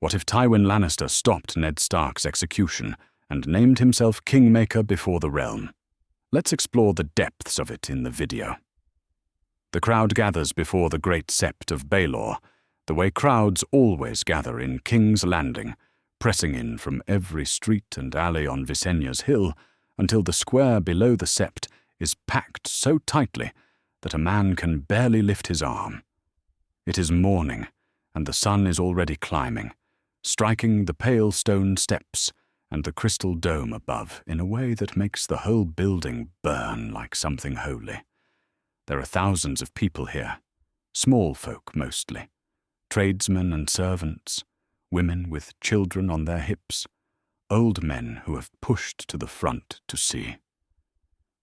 What if Tywin Lannister stopped Ned Stark's execution and named himself Kingmaker before the realm? Let's explore the depths of it in the video. The crowd gathers before the great sept of Baelor, the way crowds always gather in King's Landing, pressing in from every street and alley on Visenya's hill until the square below the sept is packed so tightly that a man can barely lift his arm. It is morning, and the sun is already climbing, striking the pale stone steps and the crystal dome above in a way that makes the whole building burn like something holy. There are thousands of people here, small folk mostly, tradesmen and servants, women with children on their hips, old men who have pushed to the front to see.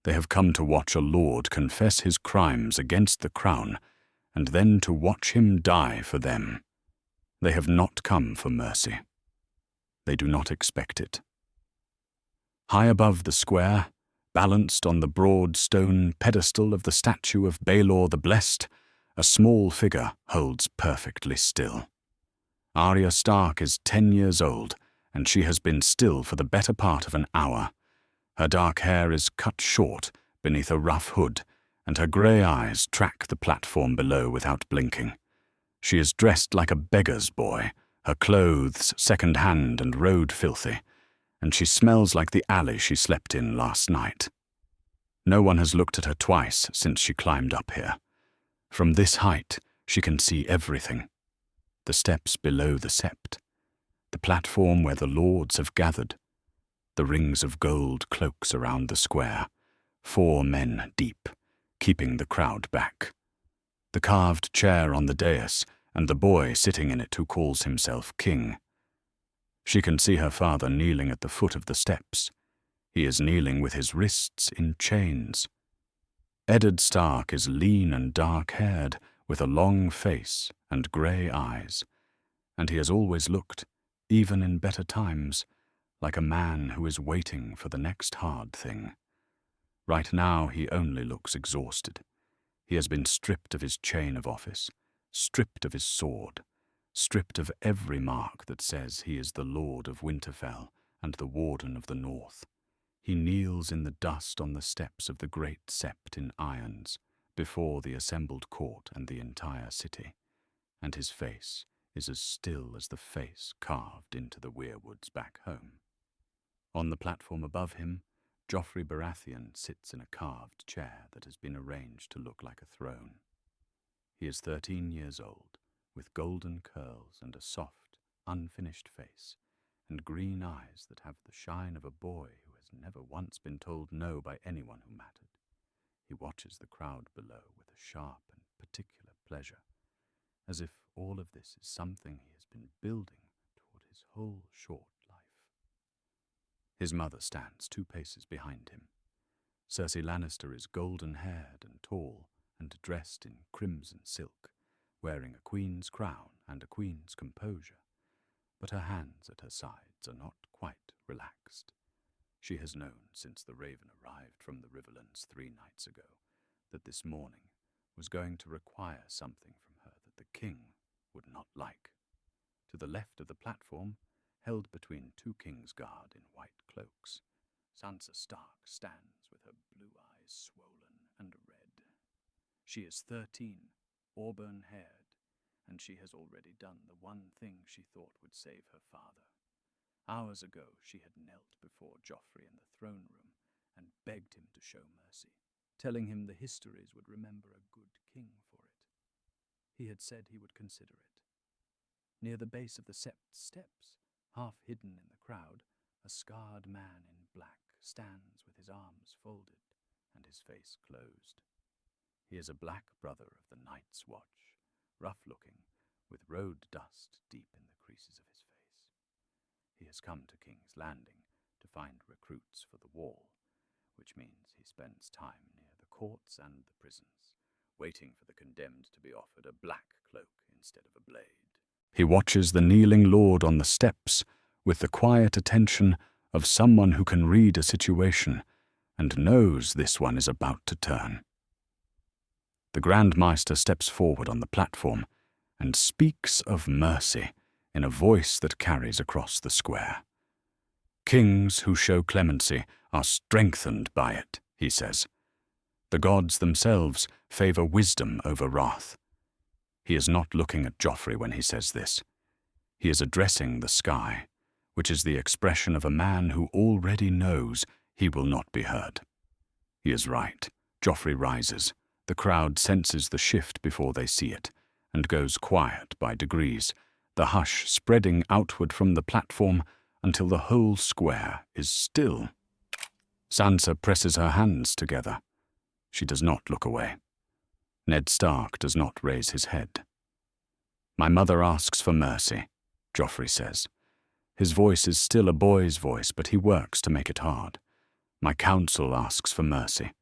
They have come to watch a lord confess his crimes against the crown and then to watch him die for them. They have not come for mercy. They do not expect it. High above the square, balanced on the broad stone pedestal of the statue of Baelor the Blessed, a small figure holds perfectly still. Arya Stark is 10 years old, and she has been still for the better part of an hour. Her dark hair is cut short beneath a rough hood, and her grey eyes track the platform below without blinking. She is dressed like a beggar's boy, her clothes second-hand and road-filthy, and she smells like the alley she slept in last night. No one has looked at her twice since she climbed up here. From this height, she can see everything. The steps below the sept, the platform where the lords have gathered, the rings of gold cloaks around the square, 4 men deep, keeping the crowd back. The carved chair on the dais, and the boy sitting in it who calls himself king. She can see her father kneeling at the foot of the steps. He is kneeling with his wrists in chains. Eddard Stark is lean and dark-haired, with a long face and grey eyes, and he has always looked, even in better times, like a man who is waiting for the next hard thing. Right now he only looks exhausted. He has been stripped of his chain of office, stripped of his sword, stripped of every mark that says he is the Lord of Winterfell and the Warden of the North. He kneels in the dust on the steps of the great sept in irons, before the assembled court and the entire city, and his face is as still as the face carved into the weirwoods back home. On the platform above him, Joffrey Baratheon sits in a carved chair that has been arranged to look like a throne. He is 13 years old, with golden curls and a soft, unfinished face, and green eyes that have the shine of a boy who has never once been told no by anyone who mattered. He watches the crowd below with a sharp and particular pleasure, as if all of this is something he has been building toward his whole short life. His mother stands 2 paces behind him. Cersei Lannister is golden-haired and tall and dressed in crimson silk, wearing a queen's crown and a queen's composure, but her hands at her sides are not quite relaxed. She has known since the Raven arrived from the Riverlands 3 nights ago that this morning was going to require something from her that the king would not like. To the left of the platform, held between 2 Kingsguard in white cloaks, Sansa Stark stands with her blue eyes swollen and red. She is 13, auburn-haired, and she has already done the one thing she thought would save her father. Hours ago she had knelt before Joffrey in the throne room and begged him to show mercy, telling him the histories would remember a good king for it. He had said he would consider it. Near the base of the sept steps, half hidden in the crowd, a scarred man in black stands with his arms folded and his face closed. He is a black brother of the Night's Watch, rough-looking, with road dust deep in the creases of his face. He has come to King's Landing to find recruits for the wall, which means he spends time near the courts and the prisons, waiting for the condemned to be offered a black cloak instead of a blade. He watches the kneeling lord on the steps with the quiet attention of someone who can read a situation and knows this one is about to turn. The Grand Maester steps forward on the platform and speaks of mercy in a voice that carries across the square. "Kings who show clemency are strengthened by it," he says. "The gods themselves favor wisdom over wrath." He is not looking at Joffrey when he says this. He is addressing the sky, which is the expression of a man who already knows he will not be heard. He is right. Joffrey rises. The crowd senses the shift before they see it, and goes quiet by degrees, the hush spreading outward from the platform until the whole square is still. Sansa presses her hands together. She does not look away. Ned Stark does not raise his head. "My mother asks for mercy," Joffrey says. His voice is still a boy's voice, but he works to make it hard. "My council asks for mercy.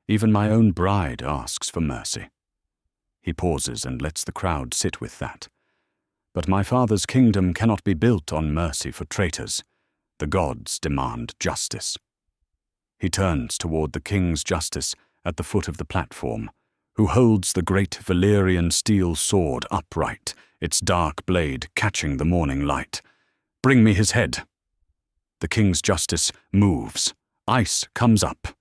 Even my own bride asks for mercy." He pauses and lets the crowd sit with that. "But my father's kingdom cannot be built on mercy for traitors. The gods demand justice." He turns toward the king's justice at the foot of the platform, who holds the great Valyrian steel sword upright, its dark blade catching the morning light. "Bring me his head." The king's justice moves. Ice comes up.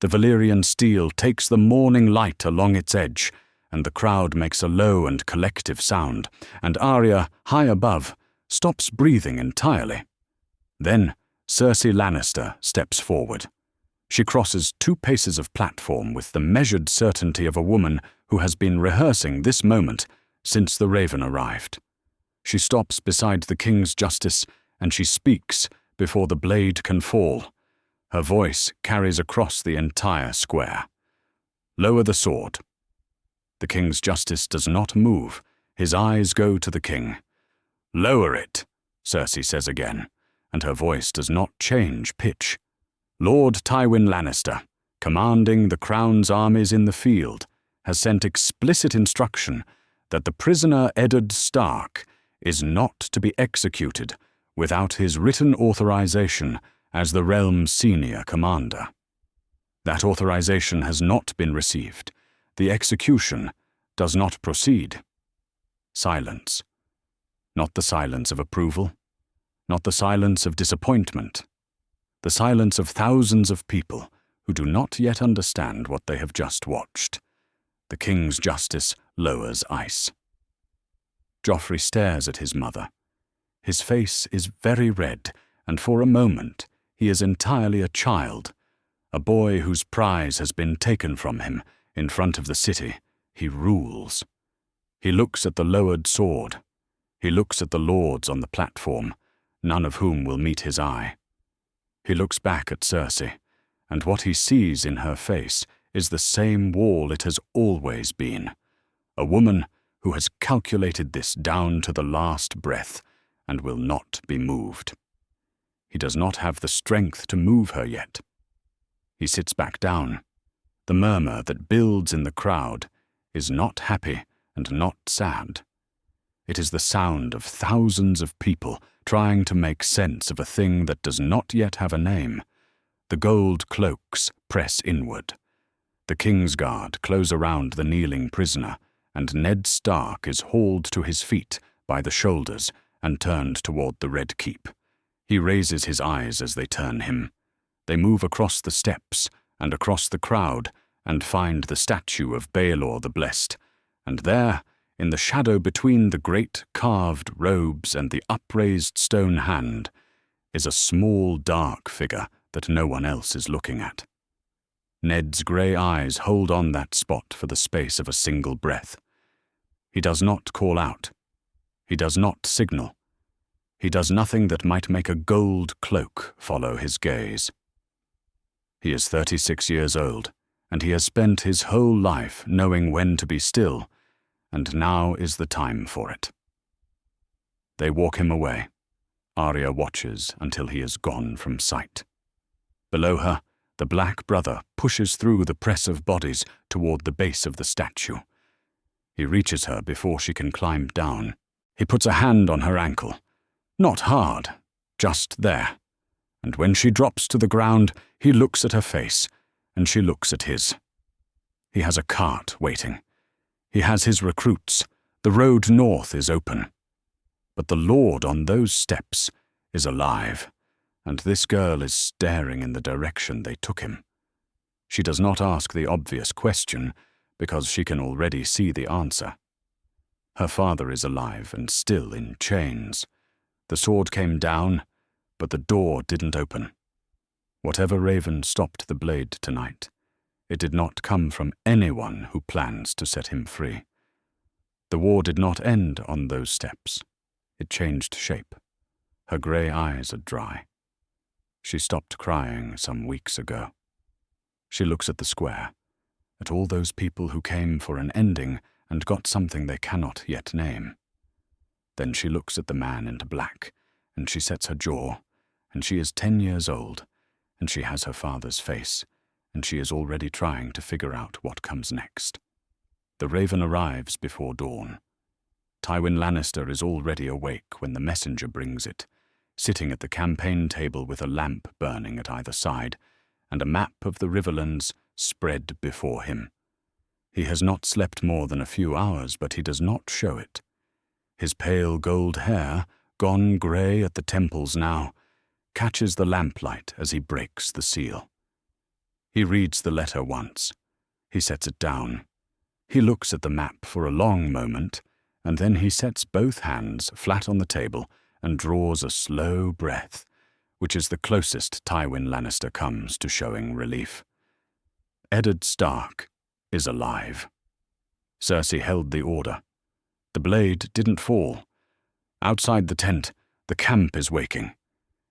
The Valyrian steel takes the morning light along its edge, and the crowd makes a low and collective sound, and Arya, high above, stops breathing entirely. Then Cersei Lannister steps forward. She crosses 2 paces of platform with the measured certainty of a woman who has been rehearsing this moment since the Raven arrived. She stops beside the king's justice, and she speaks before the blade can fall. Her voice carries across the entire square. "Lower the sword." The king's justice does not move. His eyes go to the king. "Lower it," Cersei says again, and her voice does not change pitch. "Lord Tywin Lannister, commanding the Crown's armies in the field, has sent explicit instruction that the prisoner Eddard Stark is not to be executed without his written authorization as the realm's senior commander. That authorization has not been received. The execution does not proceed." Silence. Not the silence of approval, not the silence of disappointment, the silence of thousands of people who do not yet understand what they have just watched. The king's justice lowers ice. Joffrey stares at his mother. His face is very red, and for a moment he is entirely a child, a boy whose prize has been taken from him in front of the city. He rules. He looks at the lowered sword. He looks at the lords on the platform, none of whom will meet his eye. He looks back at Cersei, and what he sees in her face is the same wall it has always been. A woman who has calculated this down to the last breath and will not be moved. He does not have the strength to move her yet. He sits back down. The murmur that builds in the crowd is not happy and not sad. It is the sound of thousands of people trying to make sense of a thing that does not yet have a name. The gold cloaks press inward. The Kingsguard close around the kneeling prisoner, and Ned Stark is hauled to his feet by the shoulders and turned toward the Red Keep. He raises his eyes as they turn him. They move across the steps and across the crowd and find the statue of Baelor the Blessed, and there, in the shadow between the great carved robes and the upraised stone hand, is a small dark figure that no one else is looking at. Ned's grey eyes hold on that spot for the space of a single breath. He does not call out. He does not signal. He does nothing that might make a gold cloak follow his gaze. He is 36 years old, and he has spent his whole life knowing when to be still, and now is the time for it. They walk him away. Arya watches until he is gone from sight. Below her, the Black Brother pushes through the press of bodies toward the base of the statue. He reaches her before she can climb down. He puts a hand on her ankle. Not hard, just there. And when she drops to the ground, he looks at her face, and she looks at his. He has a cart waiting. He has his recruits. The road north is open. But the Lord on those steps is alive, and this girl is staring in the direction they took him. She does not ask the obvious question, because she can already see the answer. Her father is alive and still in chains. The sword came down, but the door didn't open. Whatever raven stopped the blade tonight, it did not come from anyone who plans to set him free. The war did not end on those steps. It changed shape. Her grey eyes are dry. She stopped crying some weeks ago. She looks at the square, at all those people who came for an ending and got something they cannot yet name. Then she looks at the man in black, and she sets her jaw, and she is 10 years old, and she has her father's face, and she is already trying to figure out what comes next. The raven arrives before dawn. Tywin Lannister is already awake when the messenger brings it, sitting at the campaign table with a lamp burning at either side, and a map of the Riverlands spread before him. He has not slept more than a few hours, but he does not show it. His pale gold hair, gone grey at the temples now, catches the lamplight as he breaks the seal. He reads the letter once. He sets it down. He looks at the map for a long moment, and then he sets both hands flat on the table and draws a slow breath, which is the closest Tywin Lannister comes to showing relief. Eddard Stark is alive. Cersei held the order. The blade didn't fall. Outside the tent, the camp is waking.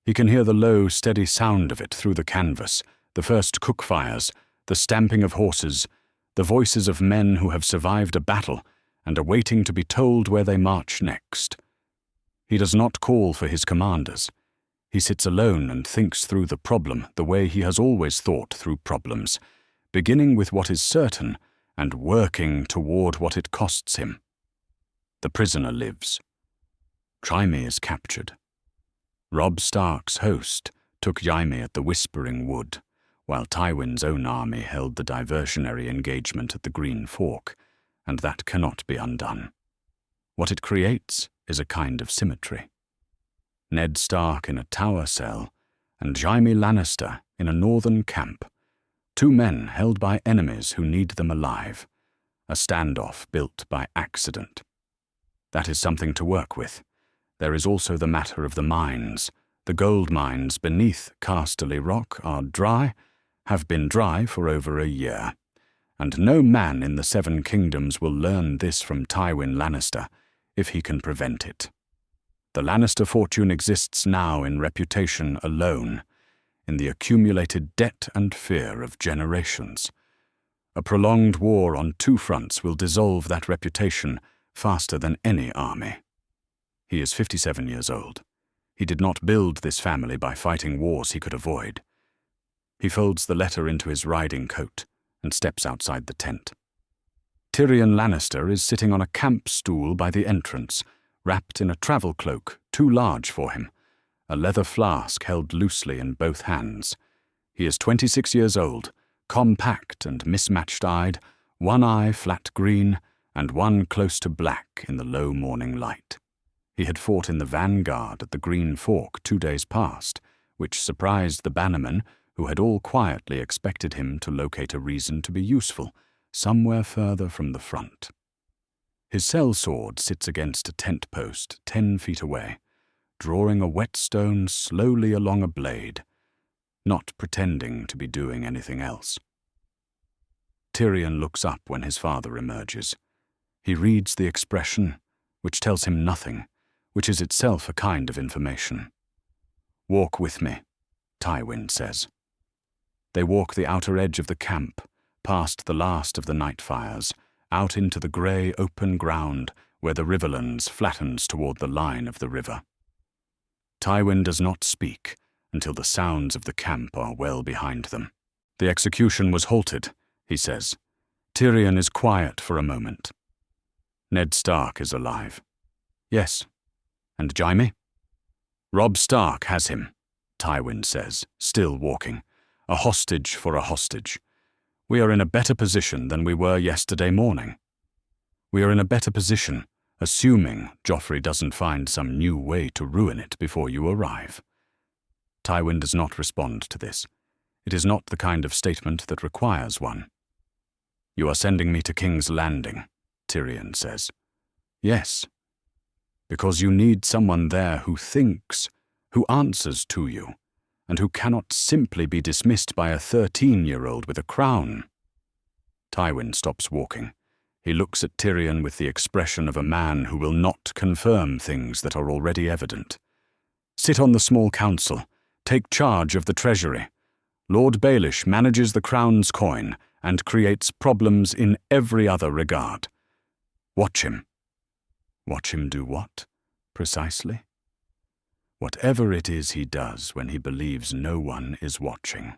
He can hear the low, steady sound of it through the canvas, the first cook fires, the stamping of horses, the voices of men who have survived a battle and are waiting to be told where they march next. He does not call for his commanders. He sits alone and thinks through the problem the way he has always thought through problems, beginning with what is certain and working toward what it costs him. The prisoner lives. Jaime is captured. Robb Stark's host took Jaime at the Whispering Wood, while Tywin's own army held the diversionary engagement at the Green Fork, and that cannot be undone. What it creates is a kind of symmetry. Ned Stark in a tower cell, and Jaime Lannister in a northern camp, two men held by enemies who need them alive, a standoff built by accident. That is something to work with. There is also the matter of the mines. The gold mines beneath Casterly Rock are dry, have been dry for over a year, and no man in the Seven Kingdoms will learn this from Tywin Lannister if he can prevent it. The Lannister fortune exists now in reputation alone, in the accumulated debt and fear of generations. A prolonged war on two fronts will dissolve that reputation faster than any army. He is 57 years old. He did not build this family by fighting wars he could avoid. He folds the letter into his riding coat and steps outside the tent. Tyrion Lannister is sitting on a camp stool by the entrance, wrapped in a travel cloak too large for him, a leather flask held loosely in both hands. He is 26 years old, compact and mismatched-eyed, one eye flat green and one close to black in the low morning light. He had fought in the vanguard at the Green Fork 2 days past, which surprised the bannermen who had all quietly expected him to locate a reason to be useful, somewhere further from the front. His sellsword sits against a tent post 10 feet away, drawing a whetstone slowly along a blade, not pretending to be doing anything else. Tyrion looks up when his father emerges. He reads the expression, which tells him nothing, which is itself a kind of information. "Walk with me," Tywin says. They walk the outer edge of the camp, past the last of the night fires, out into the grey open ground where the Riverlands flattens toward the line of the river. Tywin does not speak until the sounds of the camp are well behind them. "The execution was halted," he says. Tyrion is quiet for a moment. "Ned Stark is alive." "Yes." "And Jaime?" "Robb Stark has him," Tywin says, still walking. "A hostage for a hostage. We are in a better position than we were yesterday morning." "We are in a better position, assuming Joffrey doesn't find some new way to ruin it before you arrive. Tywin does not respond to this. It is not the kind of statement that requires one. "You are sending me to King's Landing," Tyrion says. "Yes, because you need someone there who thinks, who answers to you, and who cannot simply be dismissed by a 13-year-old with a crown." Tywin stops walking. He looks at Tyrion with the expression of a man who will not confirm things that are already evident. "Sit on the small council. Take charge of the treasury. Lord Baelish manages the crown's coin and creates problems in every other regard. Watch him." Watch him do what, precisely? Whatever it is he does when he believes no one is watching.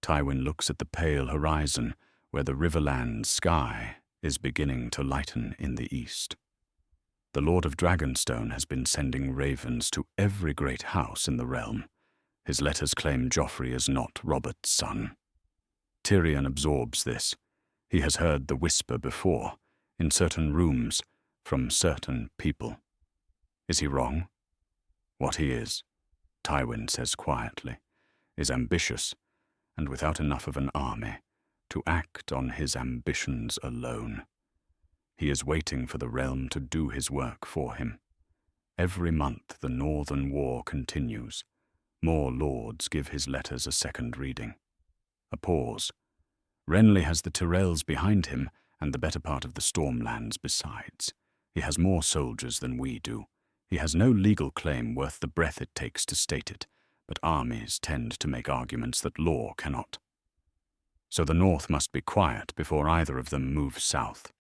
Tywin looks at the pale horizon where the Riverland sky is beginning to lighten in the east. The Lord of Dragonstone has been sending ravens to every great house in the realm. His letters claim Joffrey is not Robert's son. Tyrion absorbs this. He has heard the whisper before, in certain rooms, from certain people. Is he wrong? What he is, Tywin says quietly, is ambitious, and without enough of an army, to act on his ambitions alone. He is waiting for the realm to do his work for him. Every month the Northern War continues. More lords give his letters a second reading. A pause. Renly has the Tyrells behind him and the better part of the Stormlands besides. He has more soldiers than we do. He has no legal claim worth the breath it takes to state it, but armies tend to make arguments that law cannot. So the North must be quiet before either of them moves south.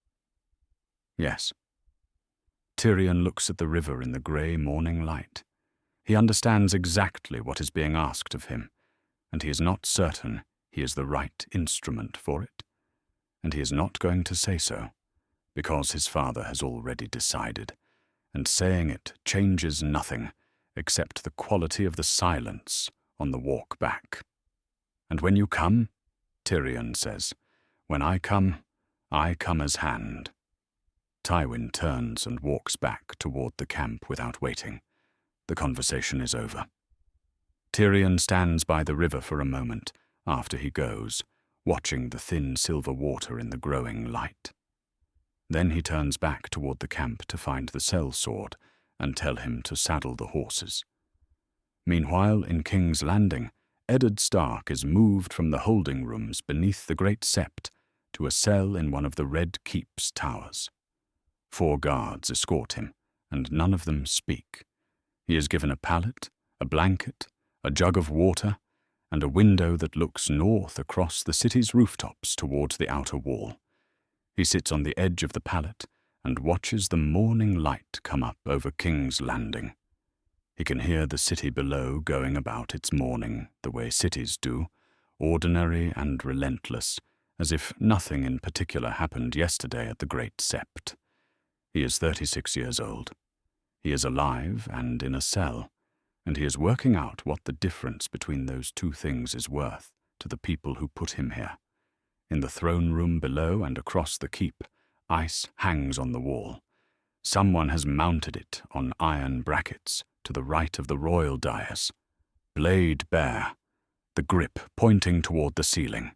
Yes. Tyrion looks at the river in the grey morning light. He understands exactly what is being asked of him, and he is not certain he is the right instrument for it. And he is not going to say so, because his father has already decided, and saying it changes nothing except the quality of the silence on the walk back. "And when you come," Tyrion says, "when I come as Hand." Tywin turns and walks back toward the camp without waiting. The conversation is over. Tyrion stands by the river for a moment after he goes, watching the thin silver water in the growing light. Then he turns back toward the camp to find the sellsword and tell him to saddle the horses. Meanwhile, in King's Landing, Eddard Stark is moved from the holding rooms beneath the Great Sept to a cell in one of the Red Keep's towers. 4 guards escort him, and none of them speak. He is given a pallet, a blanket, a jug of water, and a window that looks north across the city's rooftops towards the outer wall. He sits on the edge of the pallet and watches the morning light come up over King's Landing. He can hear the city below going about its mourning the way cities do, ordinary and relentless, as if nothing in particular happened yesterday at the Great Sept. He is 36 years old. He is alive and in a cell, and he is working out what the difference between those two things is worth to the people who put him here. In the throne room below and across the keep, ice hangs on the wall. Someone has mounted it on iron brackets to the right of the royal dais, blade bare, the grip pointing toward the ceiling.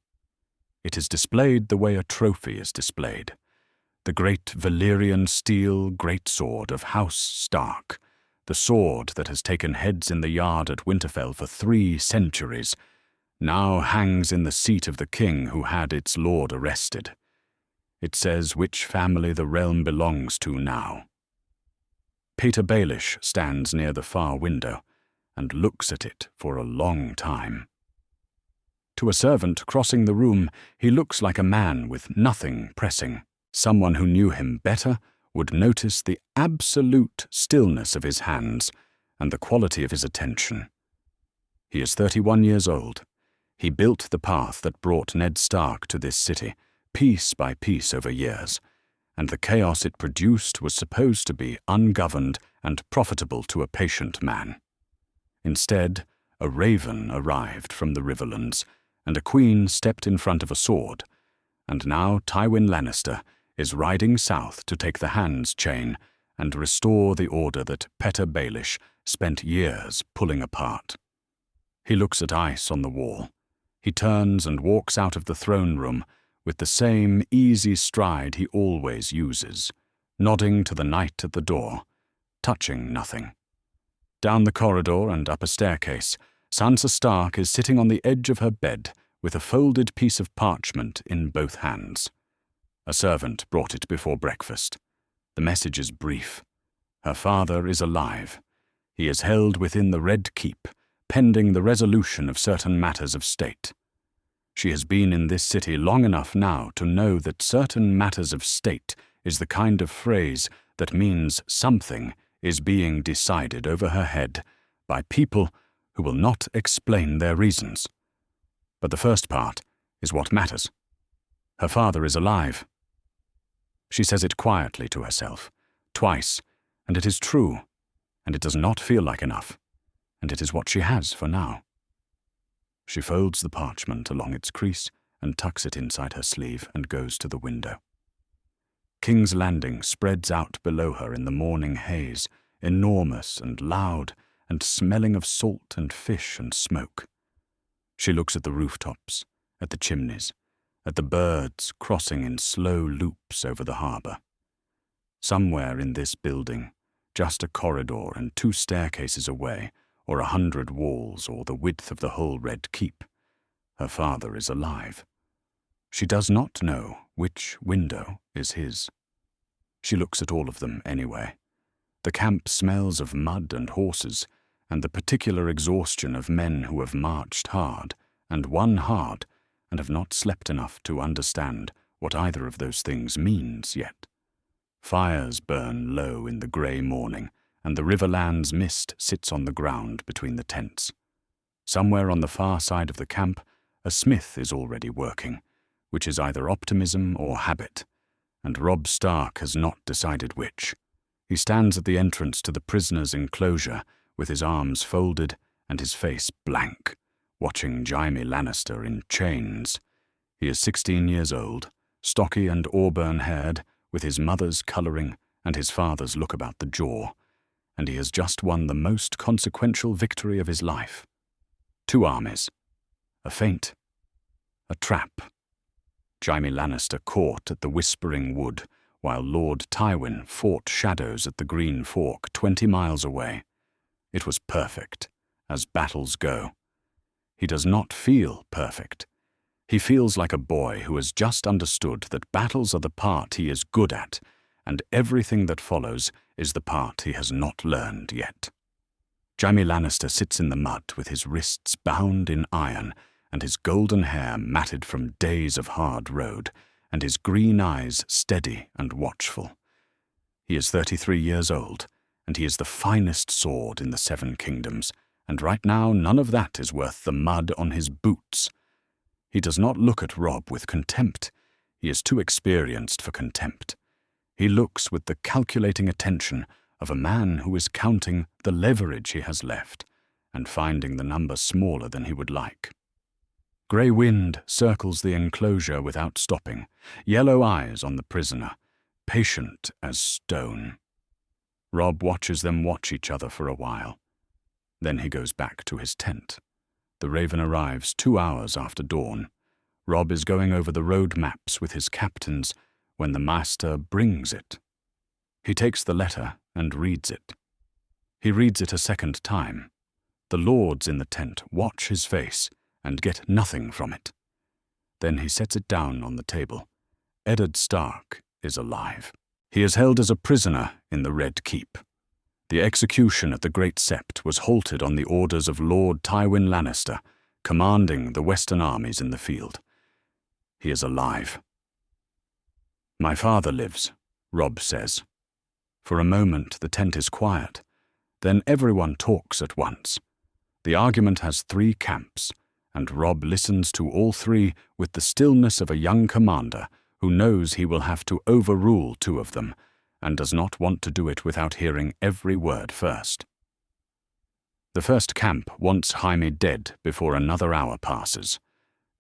It is displayed the way a trophy is displayed. The great Valyrian steel greatsword of House Stark, the sword that has taken heads in the yard at Winterfell for 3 centuries, now hangs in the seat of the king who had its lord arrested. It says which family the realm belongs to now. Peter Baelish stands near the far window and looks at it for a long time. To a servant crossing the room, he looks like a man with nothing pressing. Someone who knew him better would notice the absolute stillness of his hands and the quality of his attention. He is 31 years old. He built the path that brought Ned Stark to this city, piece by piece over years, and the chaos it produced was supposed to be ungoverned and profitable to a patient man. Instead, a raven arrived from the Riverlands, and a queen stepped in front of a sword, and now Tywin Lannister is riding south to take the Hand's chain and restore the order that Petter Baelish spent years pulling apart. He looks at ice on the wall. He turns and walks out of the throne room with the same easy stride he always uses, nodding to the knight at the door, touching nothing. Down the corridor and up a staircase, Sansa Stark is sitting on the edge of her bed with a folded piece of parchment in both hands. A servant brought it before breakfast. The message is brief. Her father is alive. He is held within the Red Keep, pending the resolution of certain matters of state. She has been in this city long enough now to know that certain matters of state is the kind of phrase that means something is being decided over her head by people who will not explain their reasons. But the first part is what matters. Her father is alive. She says it quietly to herself, twice, and it is true, and it does not feel like enough, and it is what she has for now. She folds the parchment along its crease and tucks it inside her sleeve and goes to the window. King's Landing spreads out below her in the morning haze, enormous and loud and smelling of salt and fish and smoke. She looks at the rooftops, at the chimneys, at the birds crossing in slow loops over the harbour. Somewhere in this building, just a corridor and 2 staircases away, or 100 walls or the width of the whole Red Keep, her father is alive. She does not know which window is his. She looks at all of them anyway. The camp smells of mud and horses, and the particular exhaustion of men who have marched hard, and won hard, and have not slept enough to understand what either of those things means yet. Fires burn low in the grey morning, and the Riverlands mist sits on the ground between the tents. Somewhere on the far side of the camp, a smith is already working, which is either optimism or habit, and Robb Stark has not decided which. He stands at the entrance to the prisoner's enclosure with his arms folded and his face blank, watching Jaime Lannister in chains. He is 16 years old, stocky and auburn-haired, with his mother's colouring and his father's look about the jaw, and he has just won the most consequential victory of his life. 2 armies. A feint. A trap. Jaime Lannister caught at the Whispering Wood, while Lord Tywin fought shadows at the Green Fork 20 miles away. It was perfect, as battles go. He does not feel perfect. He feels like a boy who has just understood that battles are the part he is good at, and everything that follows is the part he has not learned yet. Jaime Lannister sits in the mud with his wrists bound in iron and his golden hair matted from days of hard road, and his green eyes steady and watchful. He is 33 years old, and he is the finest sword in the 7 kingdoms, and right now none of that is worth the mud on his boots. He does not look at Robb with contempt. He is too experienced for contempt. He looks with the calculating attention of a man who is counting the leverage he has left, and finding the number smaller than he would like. Grey wind circles the enclosure without stopping, yellow eyes on the prisoner, patient as stone. Robb watches them watch each other for a while. Then he goes back to his tent. The Raven arrives 2 hours after dawn. Robb is going over the road maps with his captains when the master brings it. He takes the letter and reads it. He reads it a second time. The lords in the tent watch his face and get nothing from it. Then he sets it down on the table. Eddard Stark is alive. He is held as a prisoner in the Red Keep. The execution at the Great Sept was halted on the orders of Lord Tywin Lannister, commanding the Western armies in the field. He is alive. "My father lives," Robb says. For a moment the tent is quiet. Then everyone talks at once. The argument has 3 camps, and Robb listens to all 3 with the stillness of a young commander who knows he will have to overrule 2 of them, and does not want to do it without hearing every word first. The first camp wants Jaime dead before another hour passes.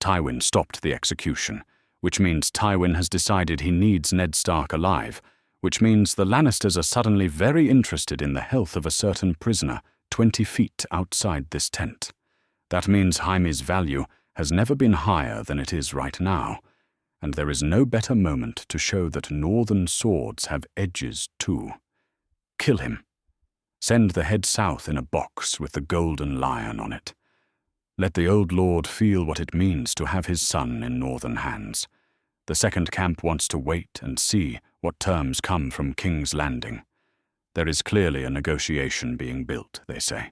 Tywin stopped the execution, which means Tywin has decided he needs Ned Stark alive, which means the Lannisters are suddenly very interested in the health of a certain prisoner 20 feet outside this tent. That means Jaime's value has never been higher than it is right now, and there is no better moment to show that northern swords have edges too. Kill him. Send the head south in a box with the golden lion on it. Let the old lord feel what it means to have his son in northern hands. The second camp wants to wait and see what terms come from King's Landing. There is clearly a negotiation being built, they say.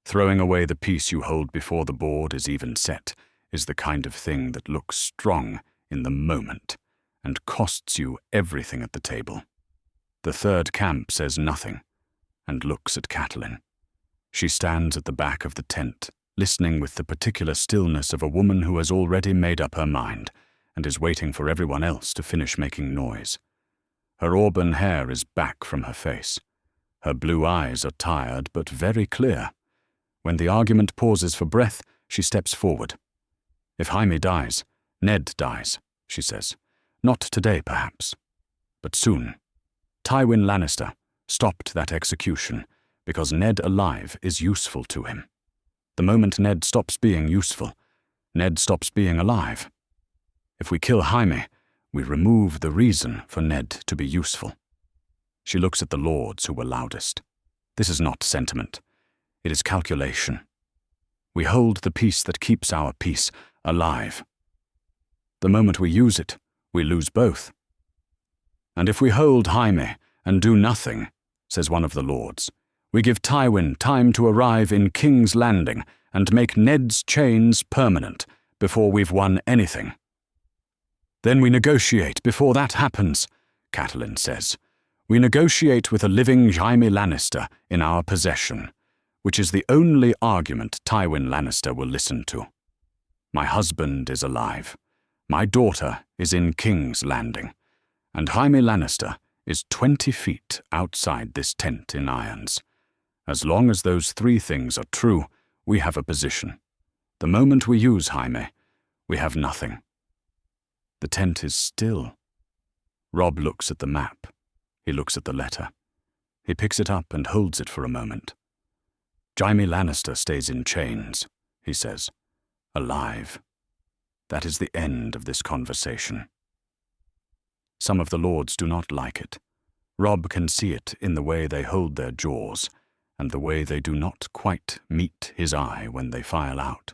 Throwing away the peace you hold before the board is even set is the kind of thing that looks strong in the moment and costs you everything at the table. The third camp says nothing and looks at Catelyn. She stands at the back of the tent, listening with the particular stillness of a woman who has already made up her mind and is waiting for everyone else to finish making noise. Her auburn hair is back from her face. Her blue eyes are tired but very clear. When the argument pauses for breath, she steps forward. If Jaime dies, Ned dies, she says. Not today, perhaps, but soon. Tywin Lannister stopped that execution because Ned alive is useful to him. The moment Ned stops being useful, Ned stops being alive. If we kill Jaime, we remove the reason for Ned to be useful. She looks at the lords who were loudest. This is not sentiment. It is calculation. We hold the peace that keeps our peace alive. The moment we use it, we lose both. And if we hold Jaime and do nothing, says one of the lords, we give Tywin time to arrive in King's Landing and make Ned's chains permanent before we've won anything. Then we negotiate before that happens, Catelyn says. We negotiate with a living Jaime Lannister in our possession, which is the only argument Tywin Lannister will listen to. My husband is alive. My daughter is in King's Landing, and Jaime Lannister is 20 feet outside this tent in irons. As long as those three things are true, we have a position. The moment we use Jaime, we have nothing. The tent is still. Robb looks at the map. He looks at the letter. He picks it up and holds it for a moment. Jaime Lannister stays in chains, he says. Alive. That is the end of this conversation. Some of the lords do not like it. Robb can see it in the way they hold their jaws, and the way they do not quite meet his eye when they file out.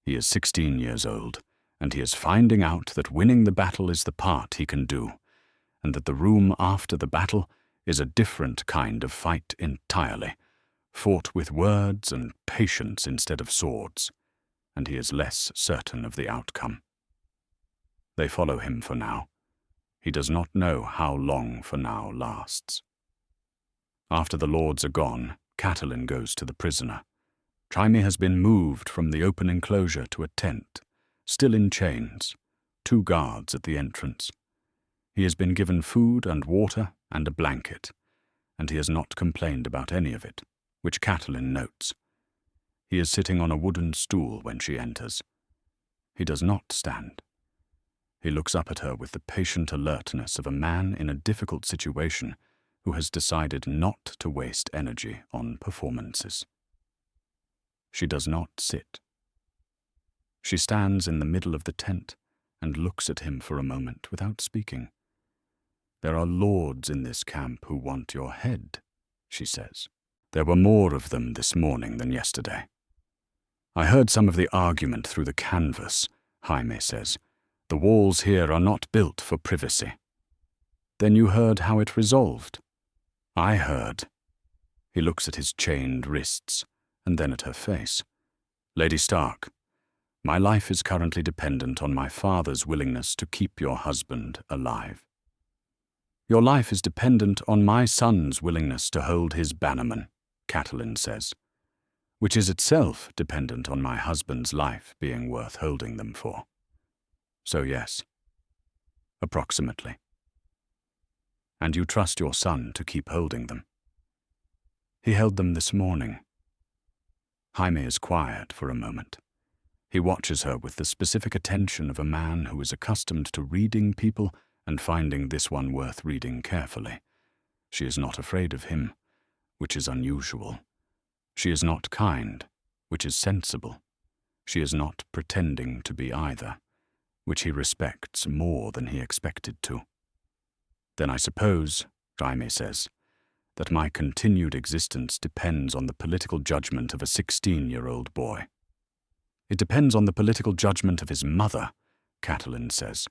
He is 16 years old, and he is finding out that winning the battle is the part he can do, and that the room after the battle is a different kind of fight entirely, fought with words and patience instead of swords, and he is less certain of the outcome. They follow him for now. He does not know how long for now lasts. After the lords are gone, Catelyn goes to the prisoner. Jaime has been moved from the open enclosure to a tent, still in chains, 2 guards at the entrance. He has been given food and water and a blanket, and he has not complained about any of it, which Catelyn notes. He is sitting on a wooden stool when she enters. He does not stand. He looks up at her with the patient alertness of a man in a difficult situation who has decided not to waste energy on performances. She does not sit. She stands in the middle of the tent and looks at him for a moment without speaking. There are lords in this camp who want your head, she says. There were more of them this morning than yesterday. I heard some of the argument through the canvas, Jaime says. The walls here are not built for privacy. Then you heard how it resolved. I heard. He looks at his chained wrists, and then at her face. Lady Stark, my life is currently dependent on my father's willingness to keep your husband alive. Your life is dependent on my son's willingness to hold his bannerman, Catelyn says, which is itself dependent on my husband's life being worth holding them for. So yes, approximately. And you trust your son to keep holding them. He held them this morning. Jaime is quiet for a moment. He watches her with the specific attention of a man who is accustomed to reading people and finding this one worth reading carefully. She is not afraid of him, which is unusual. She is not kind, which is sensible. She is not pretending to be either, which he respects more than he expected to. Then I suppose, Jaime says, that my continued existence depends on the political judgment of a 16-year-old boy. It depends on the political judgment of his mother, Catelyn says,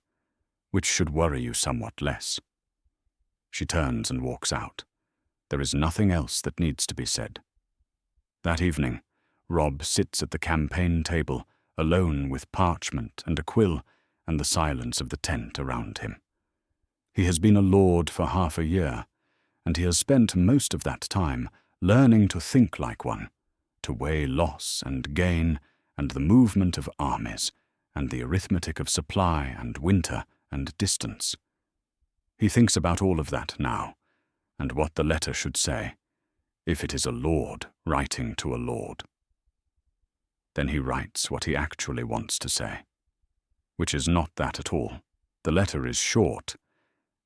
which should worry you somewhat less. She turns and walks out. There is nothing else that needs to be said. That evening, Robb sits at the campaign table, alone with parchment and a quill and the silence of the tent around him. He has been a lord for half a year, and he has spent most of that time learning to think like one, to weigh loss and gain and the movement of armies, and the arithmetic of supply and winter and distance. He thinks about all of that now, and what the letter should say, if it is a lord writing to a lord. Then he writes what he actually wants to say, which is not that at all. The letter is short.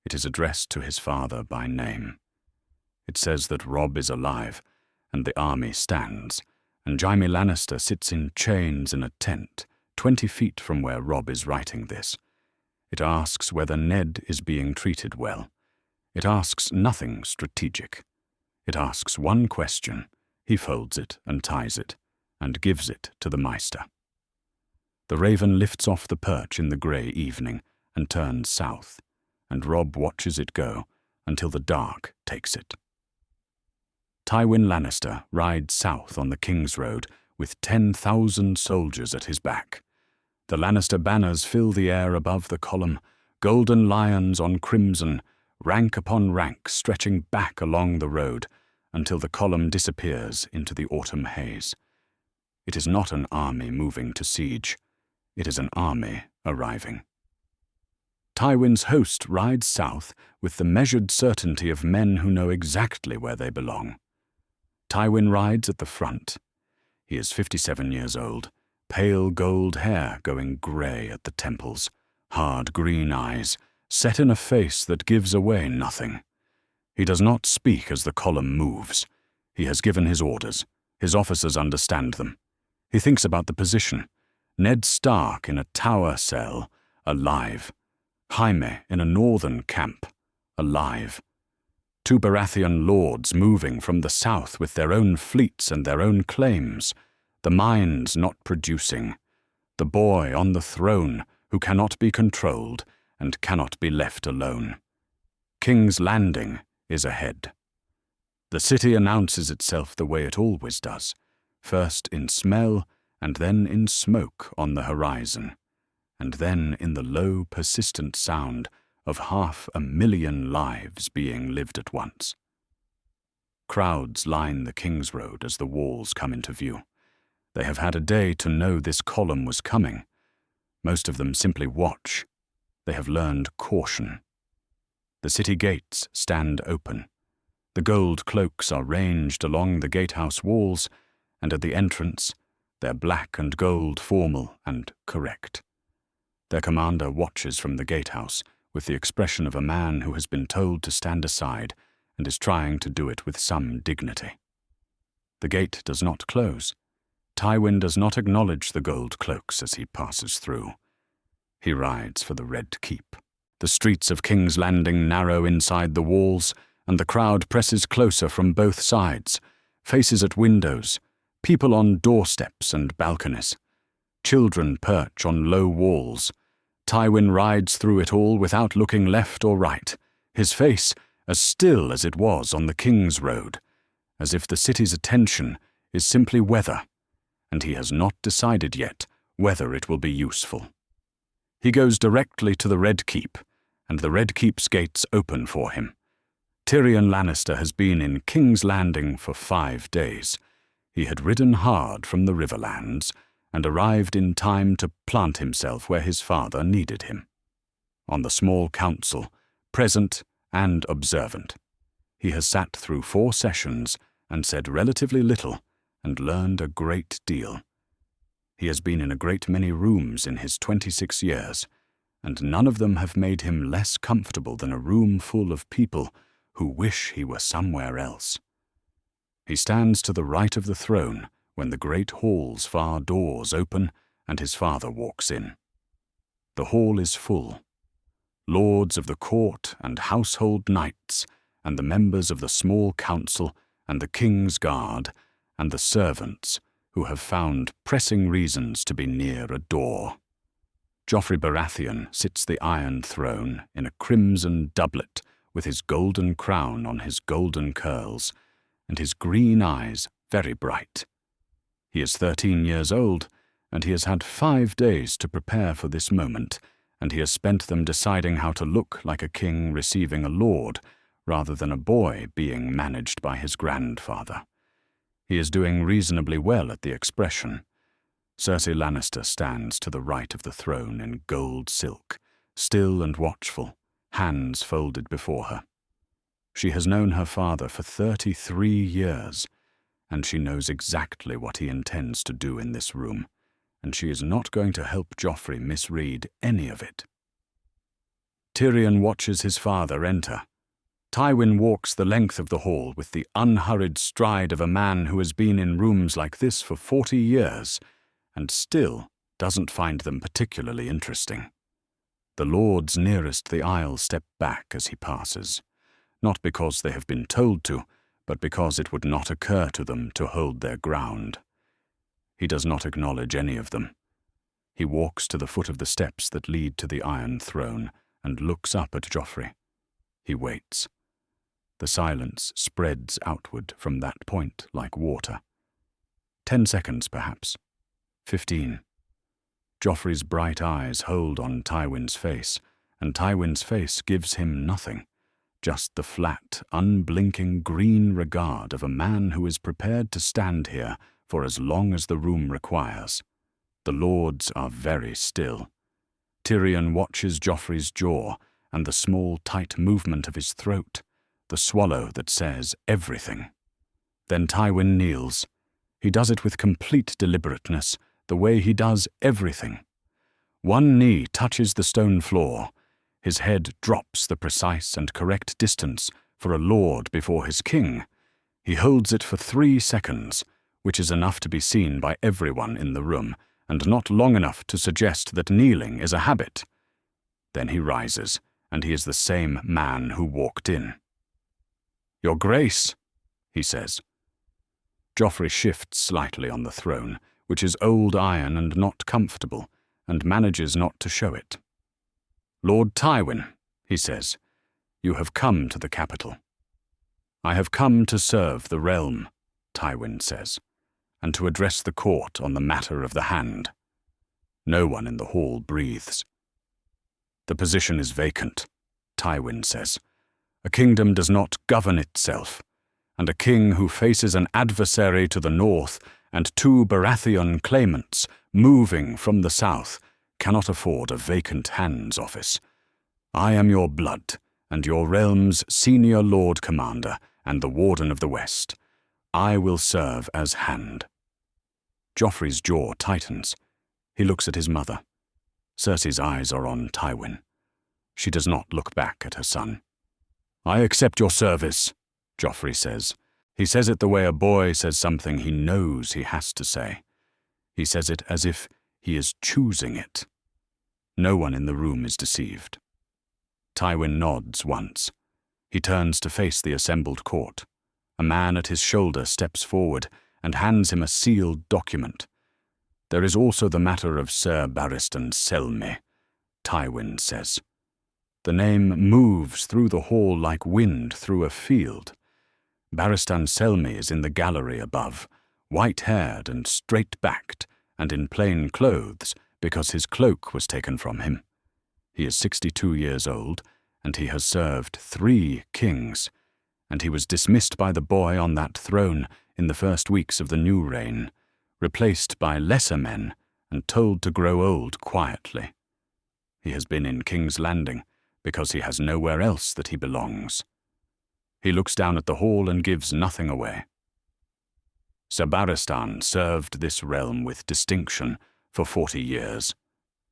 It is addressed to his father by name. It says that Robb is alive, and the army stands, and Jaime Lannister sits in chains in a tent, 20 feet from where Robb is writing this. It asks whether Ned is being treated well. It asks nothing strategic. It asks one question. He folds it and ties it, and gives it to the Maester. The raven lifts off the perch in the grey evening and turns south, and Robb watches it go until the dark takes it. Tywin Lannister rides south on the King's Road with 10,000 soldiers at his back. The Lannister banners fill the air above the column, golden lions on crimson, rank upon rank stretching back along the road until the column disappears into the autumn haze. It is not an army moving to siege. It is an army arriving. Tywin's host rides south with the measured certainty of men who know exactly where they belong. Tywin rides at the front. He is 57 years old, pale gold hair going grey at the temples, hard green eyes, set in a face that gives away nothing. He does not speak as the column moves. He has given his orders. His officers understand them. He thinks about the position. Ned Stark in a tower cell, alive. Jaime in a northern camp, alive. 2 Baratheon lords moving from the south with their own fleets and their own claims, the mines not producing, the boy on the throne who cannot be controlled and cannot be left alone. King's Landing is ahead. The city announces itself the way it always does, first in smell and then in smoke on the horizon, and then in the low, persistent sound of 500,000 lives being lived at once. Crowds line the King's Road as the walls come into view. They have had a day to know this column was coming. Most of them simply watch. They have learned caution. The city gates stand open. The gold cloaks are ranged along the gatehouse walls, and at the entrance, they're black and gold, formal and correct. Their commander watches from the gatehouse with the expression of a man who has been told to stand aside and is trying to do it with some dignity. The gate does not close. Tywin does not acknowledge the gold cloaks as he passes through. He rides for the Red Keep. The streets of King's Landing narrow inside the walls, and the crowd presses closer from both sides, faces at windows, people on doorsteps and balconies. Children perch on low walls. Tywin rides through it all without looking left or right, his face as still as it was on the King's Road, as if the city's attention is simply weather, and he has not decided yet whether it will be useful. He goes directly to the Red Keep, and the Red Keep's gates open for him. Tyrion Lannister has been in King's Landing for 5 days. He had ridden hard from the Riverlands, and arrived in time to plant himself where his father needed him. On the small council, present and observant. He has sat through 4 sessions and said relatively little and learned a great deal. He has been in a great many rooms in his 26 years, and none of them have made him less comfortable than a room full of people who wish he were somewhere else. He stands to the right of the throne when the great hall's far doors open and his father walks in. The hall is full. Lords of the court and household knights, and the members of the small council and the king's guard, and the servants who have found pressing reasons to be near a door. Joffrey Baratheon sits the Iron Throne in a crimson doublet with his golden crown on his golden curls, and his green eyes very bright. He is 13 years old, and he has had 5 days to prepare for this moment, and he has spent them deciding how to look like a king receiving a lord, rather than a boy being managed by his grandfather. He is doing reasonably well at the expression. Cersei Lannister stands to the right of the throne in gold silk, still and watchful, hands folded before her. She has known her father for 33 years, and she knows exactly what he intends to do in this room, and she is not going to help Joffrey misread any of it. Tyrion watches his father enter. Tywin walks the length of the hall with the unhurried stride of a man who has been in rooms like this for 40 years, and still doesn't find them particularly interesting. The lords nearest the aisle step back as he passes, not because they have been told to, but because it would not occur to them to hold their ground. He does not acknowledge any of them. He walks to the foot of the steps that lead to the Iron Throne and looks up at Joffrey. He waits. The silence spreads outward from that point like water. 10 seconds, perhaps. 15. Joffrey's bright eyes hold on Tywin's face, and Tywin's face gives him nothing, just the flat, unblinking green regard of a man who is prepared to stand here for as long as the room requires. The lords are very still. Tyrion watches Joffrey's jaw and the small, tight movement of his throat, the swallow that says everything. Then Tywin kneels. He does it with complete deliberateness, the way he does everything. One knee touches the stone floor. His head drops the precise and correct distance for a lord before his king. He holds it for 3 seconds, which is enough to be seen by everyone in the room, and not long enough to suggest that kneeling is a habit. Then he rises, and he is the same man who walked in. "Your Grace," he says. Joffrey shifts slightly on the throne, which is old iron and not comfortable, and manages not to show it. "Lord Tywin," he says, "you have come to the capital." "I have come to serve the realm," Tywin says, "and to address the court on the matter of the hand." No one in the hall breathes. "The position is vacant," Tywin says. "A kingdom does not govern itself, and a king who faces an adversary to the north and 2 Baratheon claimants moving from the south cannot afford a vacant hands office. I am your blood, and your realm's senior Lord Commander and the Warden of the West. I will serve as hand." Joffrey's jaw tightens. He looks at his mother. Cersei's eyes are on Tywin. She does not look back at her son. "I accept your service," Joffrey says. He says it the way a boy says something he knows he has to say. He says it as if he is choosing it. No one in the room is deceived. Tywin nods once. He turns to face the assembled court. A man at his shoulder steps forward and hands him a sealed document. "There is also the matter of Sir Barristan Selmy," Tywin says. The name moves through the hall like wind through a field. Barristan Selmy is in the gallery above, white-haired and straight-backed, and in plain clothes because his cloak was taken from him. He is 62 years old, and he has served 3 kings, and he was dismissed by the boy on that throne in the first weeks of the new reign, replaced by lesser men and told to grow old quietly. He has been in King's Landing because he has nowhere else that he belongs. He looks down at the hall and gives nothing away. "Sir Barristan served this realm with distinction for 40 years,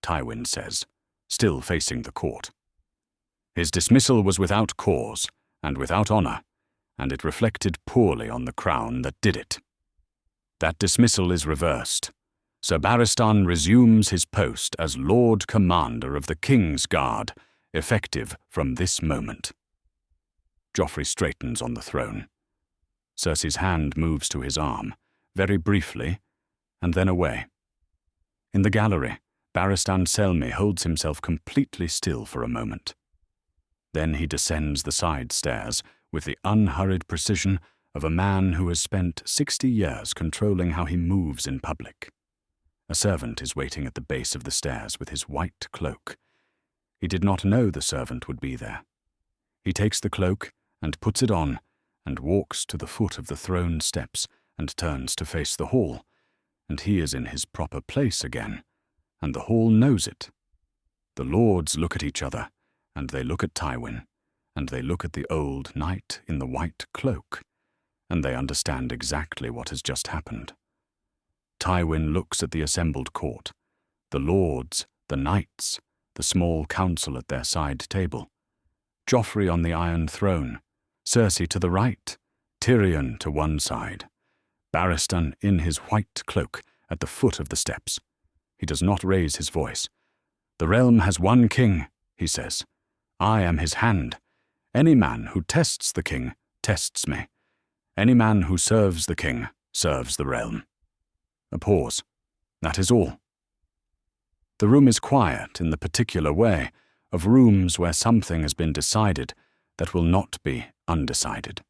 Tywin says. still facing the court. His dismissal was without cause and without honor, and it reflected poorly on the crown that did it. That dismissal is reversed. Sir Barristan resumes his post as Lord Commander of the King's Guard, effective from this moment. Joffrey straightens on the throne. Cersei's hand moves to his arm, very briefly, and then away. In the gallery, Barristan Selmy holds himself completely still for a moment. Then he descends the side stairs with the unhurried precision of a man who has spent 60 years controlling how he moves in public. A servant is waiting at the base of the stairs with his white cloak. He did not know the servant would be there. He takes the cloak and puts it on and walks to the foot of the throne steps and turns to face the hall, and he is in his proper place again, and the hall knows it. The lords look at each other, and they look at Tywin, and they look at the old knight in the white cloak, and they understand exactly what has just happened. Tywin looks at the assembled court, the lords, the knights, the small council at their side table, Joffrey on the Iron Throne, Cersei to the right, Tyrion to one side, Barristan in his white cloak at the foot of the steps. He does not raise his voice. "The realm has one king," he says. "I am his hand. Any man who tests the king tests me. Any man who serves the king serves the realm." A pause. That is all. The room is quiet in the particular way of rooms where something has been decided that will not be undecided.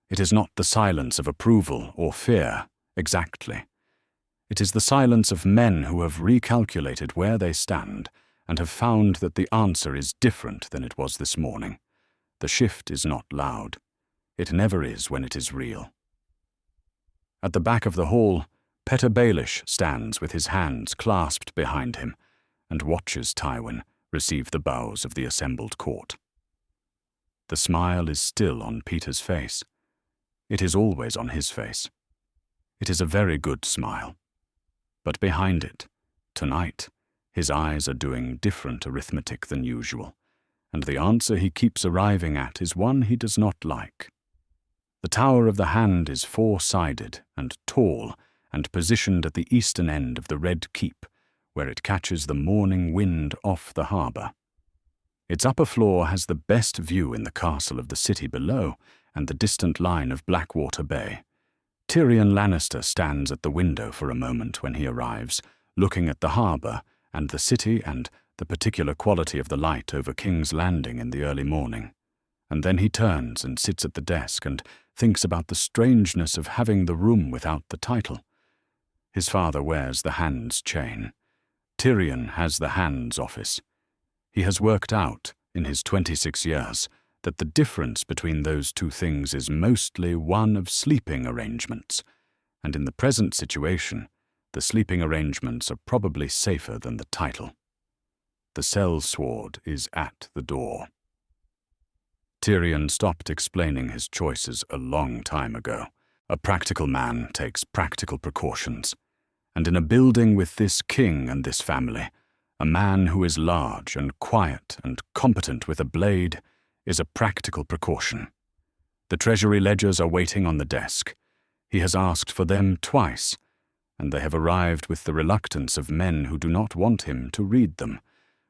It is not the silence of approval or fear, exactly. It is the silence of men who have recalculated where they stand and have found that the answer is different than it was this morning. The shift is not loud. It never is when it is real. At the back of the hall, Petter Baelish stands with his hands clasped behind him and watches Tywin receive the bows of the assembled court. The smile is still on Peter's face. It is always on his face. It is a very good smile. But behind it, tonight, his eyes are doing different arithmetic than usual, and the answer he keeps arriving at is one he does not like. The Tower of the Hand is four-sided and tall and positioned at the eastern end of the Red Keep, where it catches the morning wind off the harbour. Its upper floor has the best view in the castle of the city below and the distant line of Blackwater Bay. Tyrion Lannister stands at the window for a moment when he arrives, looking at the harbour and the city and the particular quality of the light over King's Landing in the early morning. And then he turns and sits at the desk and thinks about the strangeness of having the room without the title. His father wears the Hand's chain. Tyrion has the Hand's office. He has worked out, in his 26 years, that the difference between those two things is mostly one of sleeping arrangements, and in the present situation, the sleeping arrangements are probably safer than the title. The sellsword is at the door. Tyrion stopped explaining his choices a long time ago. A practical man takes practical precautions, and in a building with this king and this family, a man who is large and quiet and competent with a blade is a practical precaution. The treasury ledgers are waiting on the desk. He has asked for them twice, and they have arrived with the reluctance of men who do not want him to read them,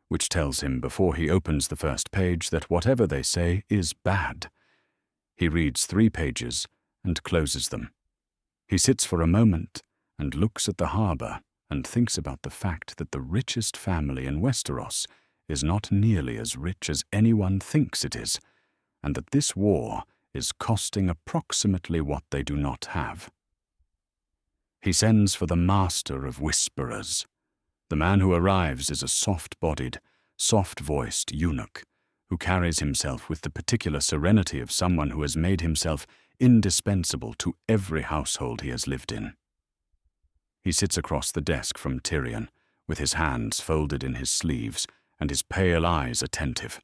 which tells him before he opens the first page that whatever they say is bad. He reads 3 pages and closes them. He sits for a moment and looks at the harbour and thinks about the fact that the richest family in Westeros is not nearly as rich as anyone thinks it is, and that this war is costing approximately what they do not have. He sends for the master of whisperers. The man who arrives is a soft-bodied, soft-voiced eunuch who carries himself with the particular serenity of someone who has made himself indispensable to every household he has lived in. He sits across the desk from Tyrion, with his hands folded in his sleeves and his pale eyes attentive,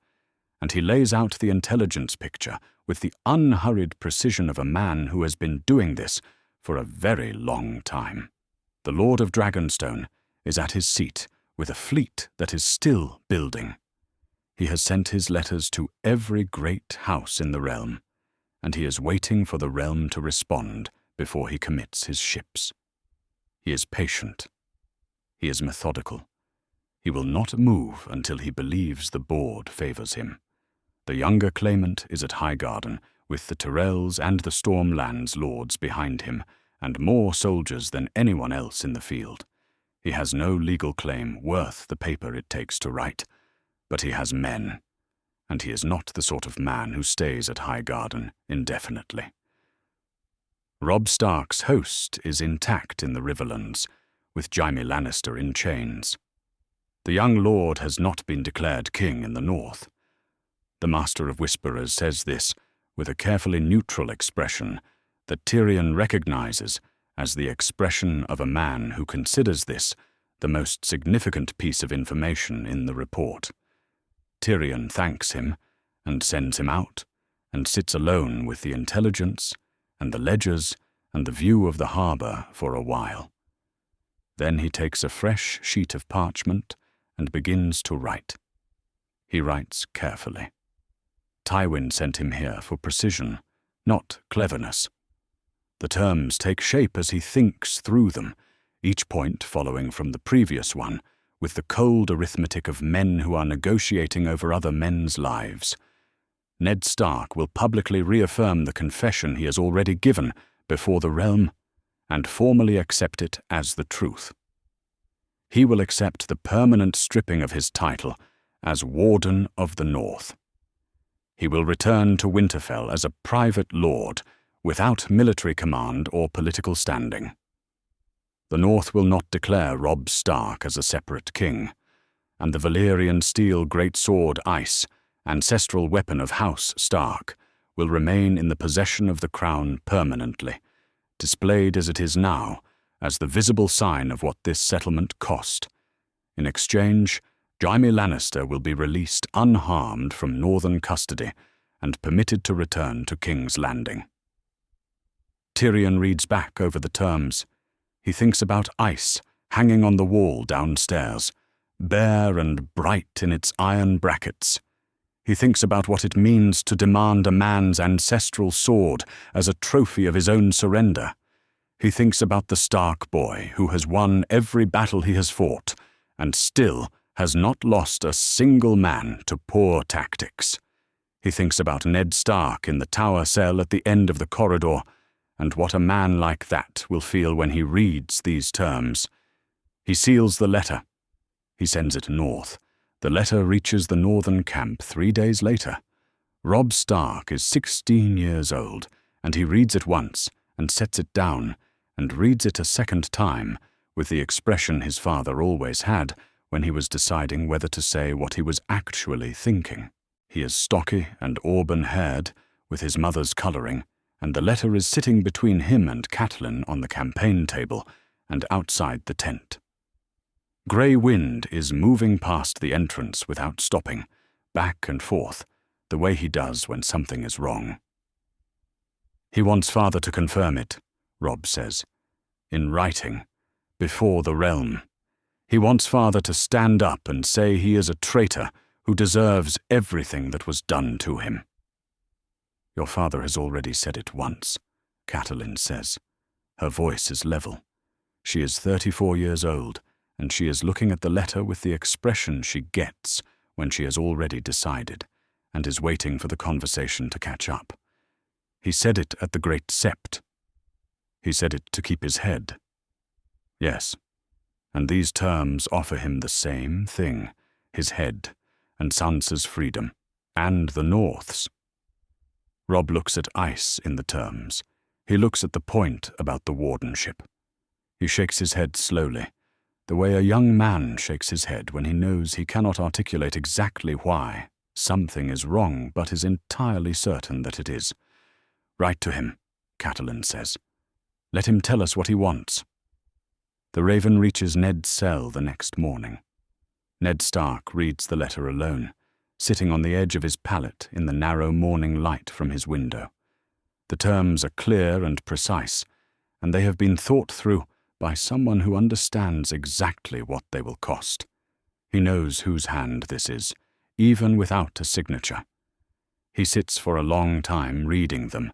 and he lays out the intelligence picture with the unhurried precision of a man who has been doing this for a very long time. The Lord of Dragonstone is at his seat with a fleet that is still building. He has sent his letters to every great house in the realm, and he is waiting for the realm to respond before he commits his ships. He is patient. He is methodical. He will not move until he believes the board favors him. The younger claimant is at Highgarden, with the Tyrells and the Stormlands lords behind him, and more soldiers than anyone else in the field. He has no legal claim worth the paper it takes to write, but he has men, and he is not the sort of man who stays at Highgarden indefinitely. Robb Stark's host is intact in the Riverlands, with Jaime Lannister in chains. The young lord has not been declared king in the north. The Master of Whisperers says this with a carefully neutral expression that Tyrion recognizes as the expression of a man who considers this the most significant piece of information in the report. Tyrion thanks him and sends him out and sits alone with the intelligence and the ledgers and the view of the harbor for a while. Then he takes a fresh sheet of parchment and begins to write. He writes carefully. Tywin sent him here for precision, not cleverness. The terms take shape as he thinks through them, each point following from the previous one, with the cold arithmetic of men who are negotiating over other men's lives. Ned Stark will publicly reaffirm the confession he has already given before the realm, and formally accept it as the truth. He will accept the permanent stripping of his title as Warden of the North. He will return to Winterfell as a private lord, without military command or political standing. The North will not declare Robb Stark as a separate king, and the Valyrian steel greatsword Ice, ancestral weapon of House Stark, will remain in the possession of the crown permanently, displayed as it is now, as the visible sign of what this settlement cost. In exchange, Jaime Lannister will be released unharmed from northern custody and permitted to return to King's Landing. Tyrion reads back over the terms. He thinks about ice hanging on the wall downstairs, bare and bright in its iron brackets. He thinks about what it means to demand a man's ancestral sword as a trophy of his own surrender. He thinks about the Stark boy who has won every battle he has fought, and still has not lost a single man to poor tactics. He thinks about Ned Stark in the tower cell at the end of the corridor, and what a man like that will feel when he reads these terms. He seals the letter. He sends it north. The letter reaches the northern camp 3 days later. Robb Stark is 16 years old, and he reads it once and sets it down, and reads it a second time, with the expression his father always had when he was deciding whether to say what he was actually thinking. He is stocky and auburn-haired, with his mother's colouring, and the letter is sitting between him and Catelyn on the campaign table and outside the tent. Grey wind is moving past the entrance without stopping, back and forth, the way he does when something is wrong. He wants father to confirm it, Robb says, in writing, before the realm. He wants father to stand up and say he is a traitor who deserves everything that was done to him. Your father has already said it once, Catelyn says. Her voice is level. She is 34 years old, and she is looking at the letter with the expression she gets when she has already decided, and is waiting for the conversation to catch up. He said it at the Great Sept. He said it to keep his head. Yes, and these terms offer him the same thing, his head, and Sansa's freedom, and the North's. Robb looks at ice in the terms. He looks at the point about the wardenship. He shakes his head slowly, the way a young man shakes his head when he knows he cannot articulate exactly why something is wrong, but is entirely certain that it is. Write to him, Catelyn says. Let him tell us what he wants. The Raven reaches Ned's cell the next morning. Ned Stark reads the letter alone, sitting on the edge of his pallet in the narrow morning light from his window. The terms are clear and precise, and they have been thought through by someone who understands exactly what they will cost. He knows whose hand this is, even without a signature. He sits for a long time reading them,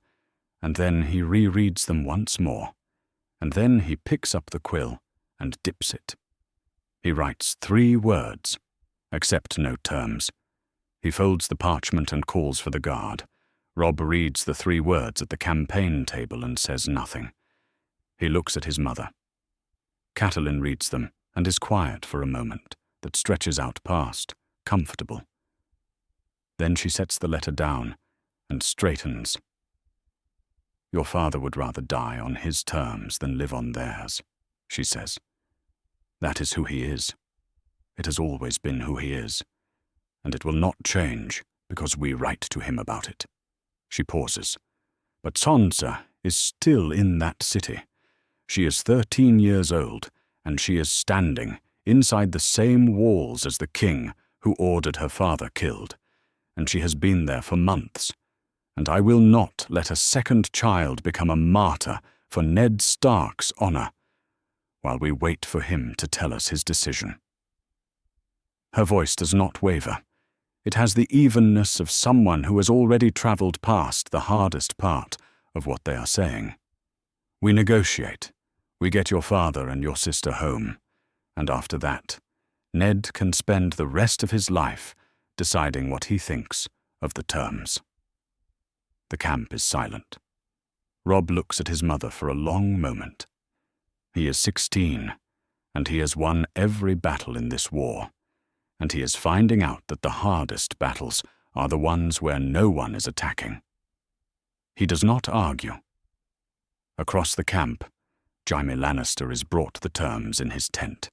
and then he rereads them once more, and then he picks up the quill and dips it. He writes 3 words, accept no terms. He folds the parchment and calls for the guard. Robb reads the 3 words at the campaign table and says nothing. He looks at his mother. Catelyn reads them and is quiet for a moment that stretches out past, comfortable. Then she sets the letter down and straightens. Your father would rather die on his terms than live on theirs, she says. That is who he is. It has always been who he is, and it will not change because we write to him about it. She pauses. But Sansa is still in that city. She is 13 years old, and she is standing inside the same walls as the king who ordered her father killed, and she has been there for months. And I will not let a second child become a martyr for Ned Stark's honor, while we wait for him to tell us his decision. Her voice does not waver. It has the evenness of someone who has already traveled past the hardest part of what they are saying. We negotiate. We get your father and your sister home, and after that, Ned can spend the rest of his life deciding what he thinks of the terms. The camp is silent. Robb looks at his mother for a long moment. He is 16, and he has won every battle in this war, and he is finding out that the hardest battles are the ones where no one is attacking. He does not argue. Across the camp, Jaime Lannister is brought the terms in his tent.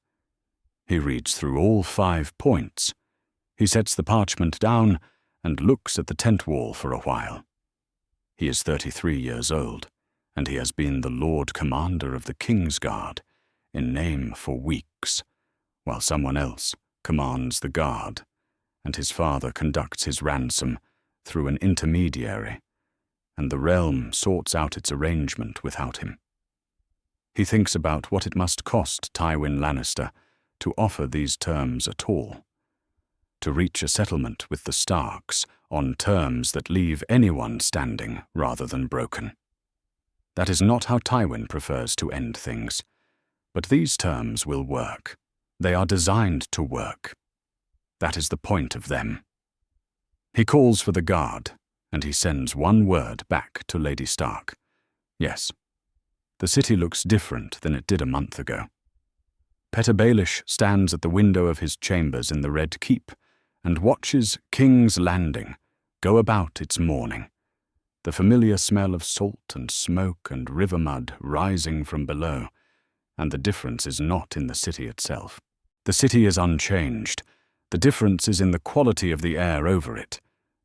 He reads through all 5 points. He sets the parchment down and looks at the tent wall for a while. He is 33 years old, and he has been the Lord Commander of the Kingsguard, in name for weeks, while someone else commands the guard, and his father conducts his ransom through an intermediary, and the realm sorts out its arrangement without him. He thinks about what it must cost Tywin Lannister to offer these terms at all, to reach a settlement with the Starks on terms that leave anyone standing rather than broken. That is not how Tywin prefers to end things, but these terms will work. They are designed to work. That is the point of them. He calls for the guard, and he sends 1 word back to Lady Stark. Yes, the city looks different than it did a month ago. Petyr Baelish stands at the window of his chambers in the Red Keep and watches King's Landing go about its morning, the familiar smell of salt and smoke and river mud rising from below, and the difference is not in the city itself. The city is unchanged. The difference is in the quality of the air over it,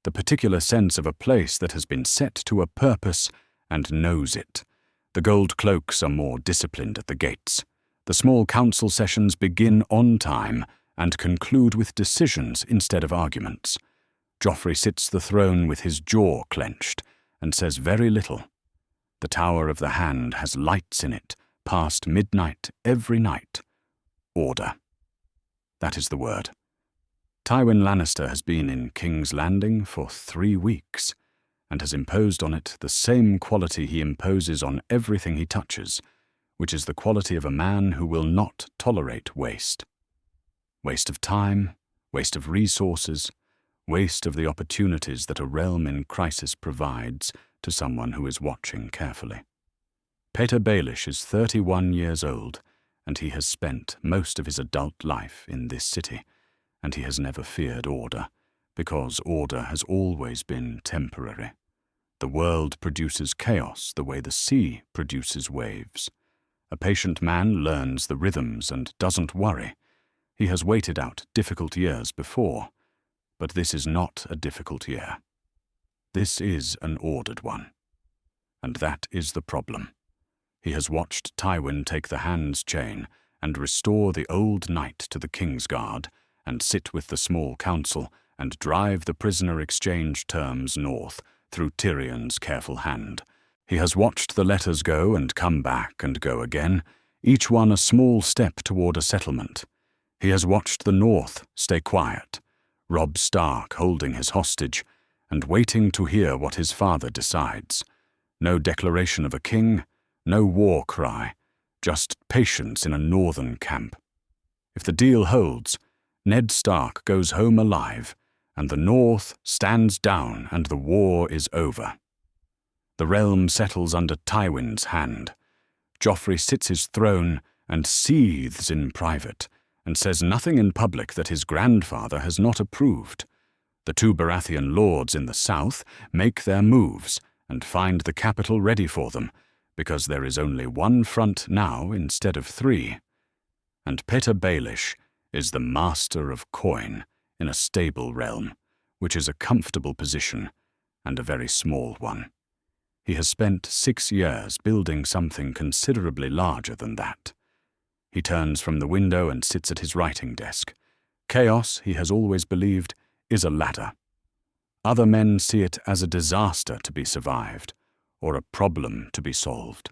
the particular sense of a place that has been set to a purpose and knows it. The gold cloaks are more disciplined at the gates. The small council sessions begin on time and conclude with decisions instead of arguments. Joffrey sits the throne with his jaw clenched and says very little. The Tower of the Hand has lights in it past midnight every night. Order. That is the word. Tywin Lannister has been in King's Landing for 3 weeks and has imposed on it the same quality he imposes on everything he touches, which is the quality of a man who will not tolerate waste. Waste of time, waste of resources, waste of the opportunities that a realm in crisis provides to someone who is watching carefully. Petyr Baelish is 31 years old, and he has spent most of his adult life in this city, and he has never feared order, because order has always been temporary. The world produces chaos the way the sea produces waves. A patient man learns the rhythms and doesn't worry. He has waited out difficult years before, but this is not a difficult year. This is an ordered one. And that is the problem. He has watched Tywin take the hand's chain and restore the old knight to the Kingsguard, and sit with the small council and drive the prisoner exchange terms north through Tyrion's careful hand. He has watched the letters go and come back and go again, each one a small step toward a settlement. He has watched the North stay quiet, Robb Stark holding his hostage, and waiting to hear what his father decides. No declaration of a king, no war cry, just patience in a northern camp. If the deal holds, Ned Stark goes home alive, and the North stands down and the war is over. The realm settles under Tywin's hand. Joffrey sits his throne and seethes in private, and says nothing in public that his grandfather has not approved. The two Baratheon lords in the south make their moves and find the capital ready for them, because there is only one front now instead of three. And Petyr Baelish is the master of coin in a stable realm, which is a comfortable position and a very small one. He has spent 6 years building something considerably larger than that. He turns from the window and sits at his writing desk. Chaos, he has always believed, is a ladder. Other men see it as a disaster to be survived, or a problem to be solved.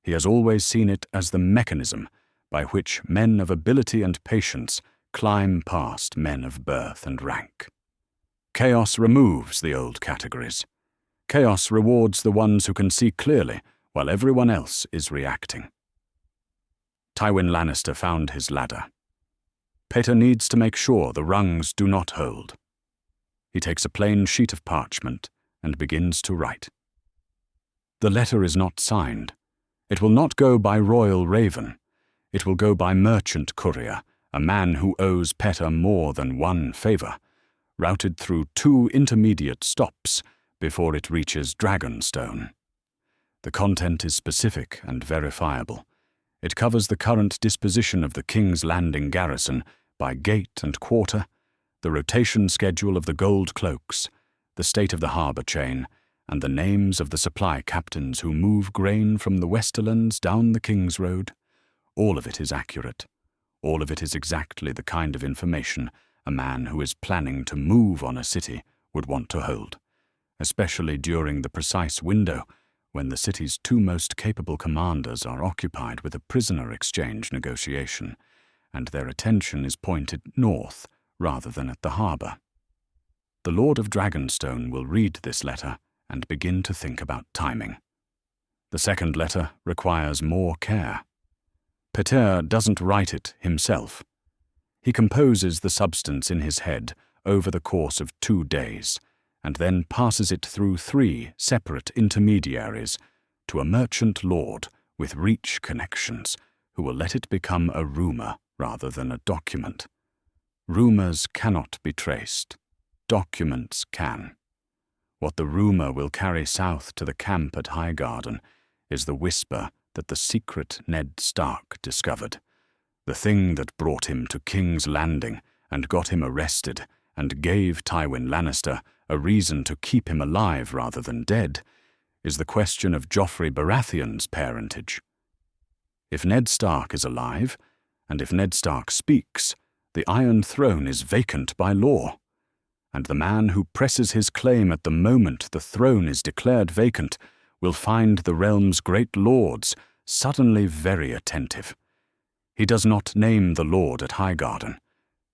He has always seen it as the mechanism by which men of ability and patience climb past men of birth and rank. Chaos removes the old categories. Chaos rewards the ones who can see clearly while everyone else is reacting. Tywin Lannister found his ladder. Petyr needs to make sure the rungs do not hold. He takes a plain sheet of parchment and begins to write. The letter is not signed. It will not go by royal raven. It will go by merchant courier, a man who owes Petyr more than one favor, routed through 2 intermediate stops before it reaches Dragonstone. The content is specific and verifiable. It covers the current disposition of the King's Landing garrison by gate and quarter, the rotation schedule of the gold cloaks, the state of the harbour chain, and the names of the supply captains who move grain from the Westerlands down the King's Road. All of it is accurate. All of it is exactly the kind of information a man who is planning to move on a city would want to hold, especially during the precise window when the city's 2 most capable commanders are occupied with a prisoner exchange negotiation, and their attention is pointed north rather than at the harbour. The Lord of Dragonstone will read this letter and begin to think about timing. The second letter requires more care. Petyr doesn't write it himself. He composes the substance in his head over the course of 2 days, and then passes it through 3 separate intermediaries to a merchant lord with reach connections who will let it become a rumor rather than a document. Rumors cannot be traced. Documents can. What the rumor will carry south to the camp at Highgarden is the whisper that the secret Ned Stark discovered, the thing that brought him to King's Landing and got him arrested and gave Tywin Lannister a reason to keep him alive rather than dead, is the question of Joffrey Baratheon's parentage. If Ned Stark is alive, and if Ned Stark speaks, the Iron Throne is vacant by law, and the man who presses his claim at the moment the throne is declared vacant will find the realm's great lords suddenly very attentive. He does not name the lord at Highgarden.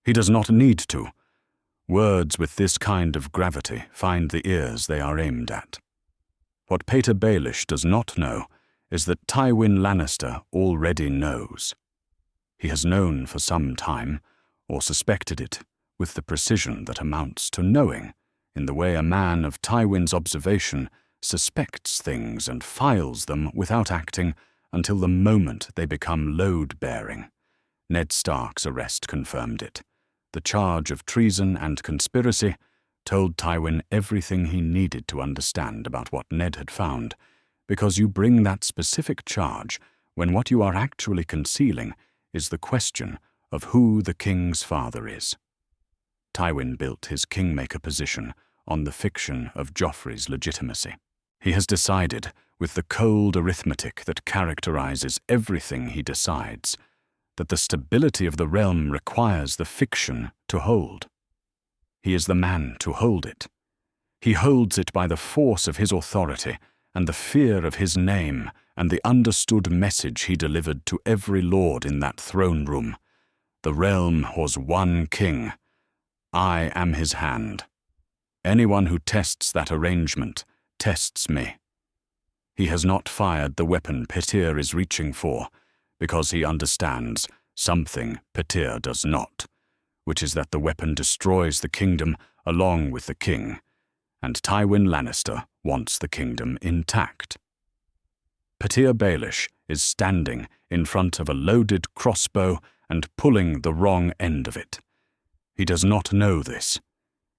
He does not need to. Words with this kind of gravity find the ears they are aimed at. What Petyr Baelish does not know is that Tywin Lannister already knows. He has known for some time, or suspected it, with the precision that amounts to knowing, in the way a man of Tywin's observation suspects things and files them without acting until the moment they become load-bearing. Ned Stark's arrest confirmed it. The charge of treason and conspiracy told Tywin everything he needed to understand about what Ned had found, because you bring that specific charge when what you are actually concealing is the question of who the king's father is. Tywin built his Kingmaker position on the fiction of Joffrey's legitimacy. He has decided, with the cold arithmetic that characterizes everything he decides, that the stability of the realm requires the fiction to hold. He is the man to hold it. He holds it by the force of his authority and the fear of his name and the understood message he delivered to every lord in that throne room. The realm was one king. I am his hand. Anyone who tests that arrangement tests me. He has not fired the weapon Petyr is reaching for, because he understands something Petyr does not, which is that the weapon destroys the kingdom along with the king, and Tywin Lannister wants the kingdom intact. Petyr Baelish is standing in front of a loaded crossbow and pulling the wrong end of it. He does not know this.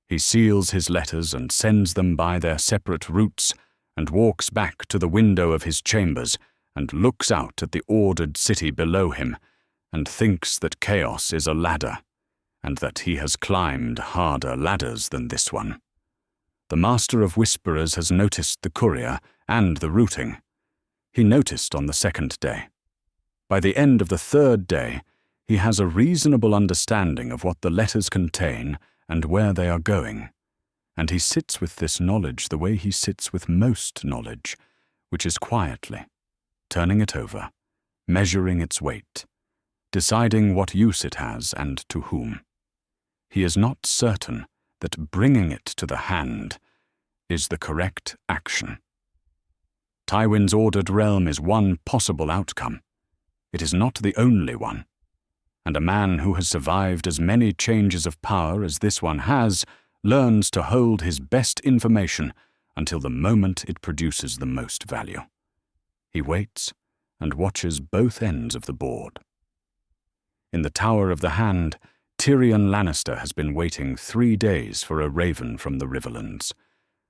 He seals his letters and sends them by their separate routes, and walks back to the window of his chambers and looks out at the ordered city below him, and thinks that chaos is a ladder, and that he has climbed harder ladders than this one. The Master of Whisperers has noticed the courier and the routing. He noticed on the second day. By the end of the third day, he has a reasonable understanding of what the letters contain and where they are going, and he sits with this knowledge the way he sits with most knowledge, which is quietly, turning it over, measuring its weight, deciding what use it has and to whom. He is not certain that bringing it to the hand is the correct action. Tywin's ordered realm is one possible outcome. It is not the only one. And a man who has survived as many changes of power as this one has learns to hold his best information until the moment it produces the most value. He waits and watches both ends of the board. In the Tower of the Hand, Tyrion Lannister has been waiting 3 days for a raven from the Riverlands.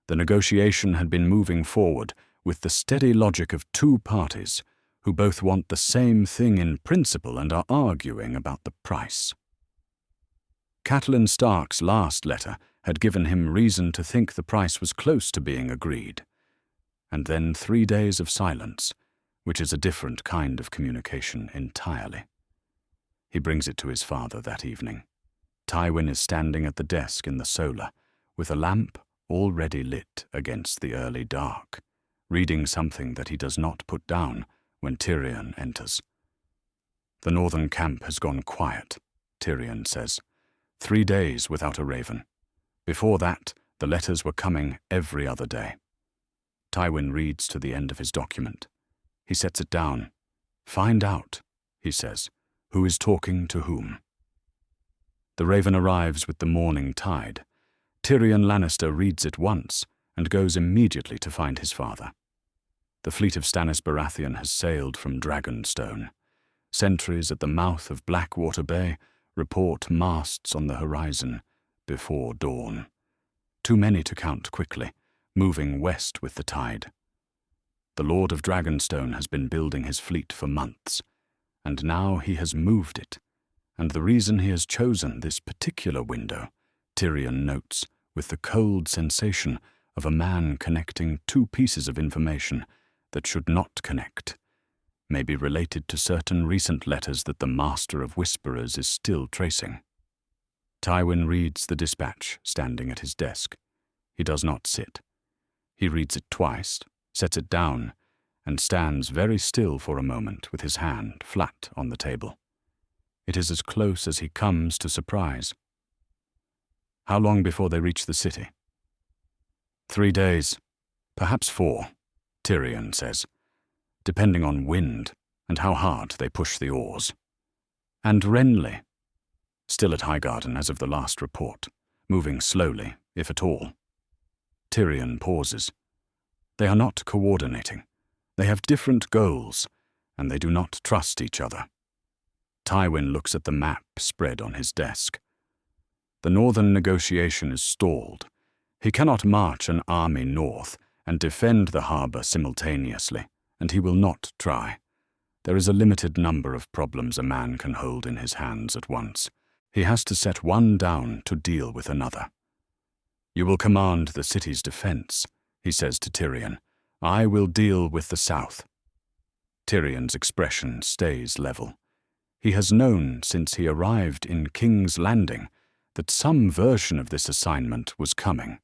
The negotiation had been moving forward with the steady logic of two parties who both want the same thing in principle and are arguing about the price. Catelyn Stark's last letter had given him reason to think the price was close to being agreed. And then 3 days of silence, which is a different kind of communication entirely. He brings it to his father that evening. Tywin is standing at the desk in the solar, with a lamp already lit against the early dark, reading something that he does not put down when Tyrion enters. The northern camp has gone quiet, Tyrion says. 3 days without a raven. Before that, the letters were coming every other day. Tywin reads to the end of his document. He sets it down. Find out, he says, who is talking to whom. The raven arrives with the morning tide. Tyrion Lannister reads it once and goes immediately to find his father. The fleet of Stannis Baratheon has sailed from Dragonstone. Sentries at the mouth of Blackwater Bay report masts on the horizon before dawn. Too many to count quickly, moving west with the tide. The Lord of Dragonstone has been building his fleet for months, and now he has moved it, and the reason he has chosen this particular window, Tyrion notes with the cold sensation of a man connecting two pieces of information that should not connect, may be related to certain recent letters that the Master of Whisperers is still tracing. Tywin reads the dispatch standing at his desk. He does not sit. He reads it twice, sets it down, and stands very still for a moment with his hand flat on the table. It is as close as he comes to surprise. How long before they reach the city? 3 days, perhaps 4. Tyrion says, depending on wind and how hard they push the oars. And Renly, still at Highgarden as of the last report, moving slowly, if at all. Tyrion pauses. They are not coordinating. They have different goals, and they do not trust each other. Tywin looks at the map spread on his desk. The northern negotiation is stalled. He cannot march an army north and defend the harbour simultaneously, and he will not try. There is a limited number of problems a man can hold in his hands at once. He has to set one down to deal with another. You will command the city's defence, he says to Tyrion. I will deal with the south. Tyrion's expression stays level. He has known since he arrived in King's Landing that some version of this assignment was coming.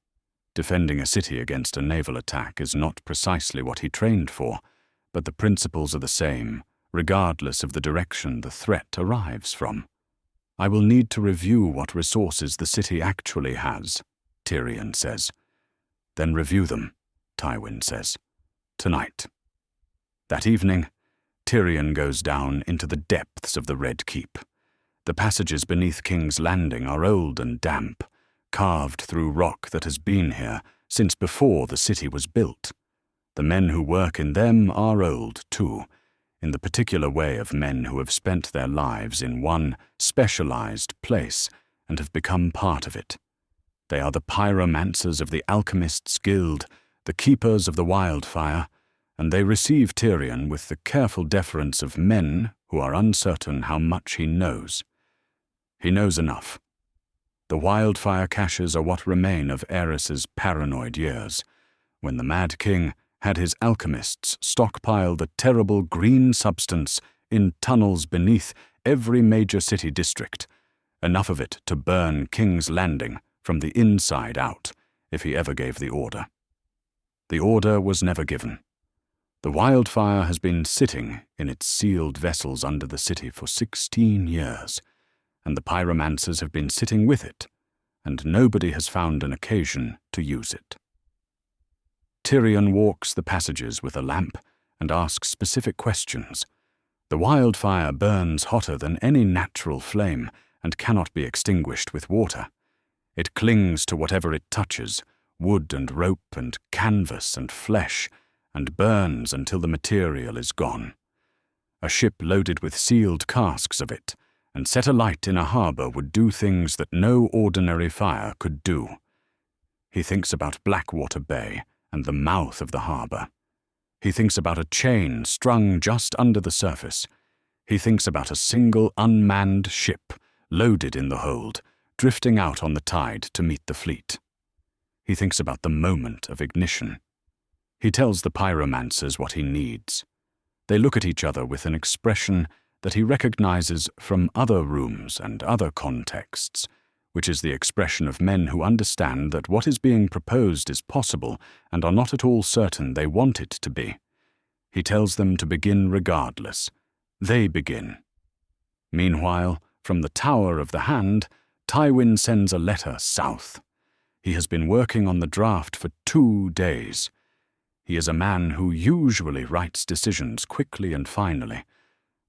Defending a city against a naval attack is not precisely what he trained for, but the principles are the same, regardless of the direction the threat arrives from. "I will need to review what resources the city actually has," Tyrion says. "Then review them," Tywin says. "Tonight." That evening, Tyrion goes down into the depths of the Red Keep. The passages beneath King's Landing are old and damp, carved through rock that has been here since before the city was built. The men who work in them are old, too, in the particular way of men who have spent their lives in one specialized place and have become part of it. They are the pyromancers of the Alchemists' Guild, the keepers of the wildfire, and they receive Tyrion with the careful deference of men who are uncertain how much he knows. He knows enough. The wildfire caches are what remain of Aerys's paranoid years, when the Mad King had his alchemists stockpile the terrible green substance in tunnels beneath every major city district, enough of it to burn King's Landing from the inside out if he ever gave the order. The order was never given. The wildfire has been sitting in its sealed vessels under the city for 16 years, and the pyromancers have been sitting with it, and nobody has found an occasion to use it. Tyrion walks the passages with a lamp and asks specific questions. The wildfire burns hotter than any natural flame and cannot be extinguished with water. It clings to whatever it touches, wood and rope and canvas and flesh, and burns until the material is gone. A ship loaded with sealed casks of it and set alight in a harbor would do things that no ordinary fire could do. He thinks about Blackwater Bay and the mouth of the harbor. He thinks about a chain strung just under the surface. He thinks about a single unmanned ship loaded in the hold, drifting out on the tide to meet the fleet. He thinks about the moment of ignition. He tells the pyromancers what he needs. They look at each other with an expression that he recognizes from other rooms and other contexts, which is the expression of men who understand that what is being proposed is possible and are not at all certain they want it to be. He tells them to begin regardless. They begin. Meanwhile, from the Tower of the Hand, Tywin sends a letter south. He has been working on the draft for 2 days. He is a man who usually writes decisions quickly and finally,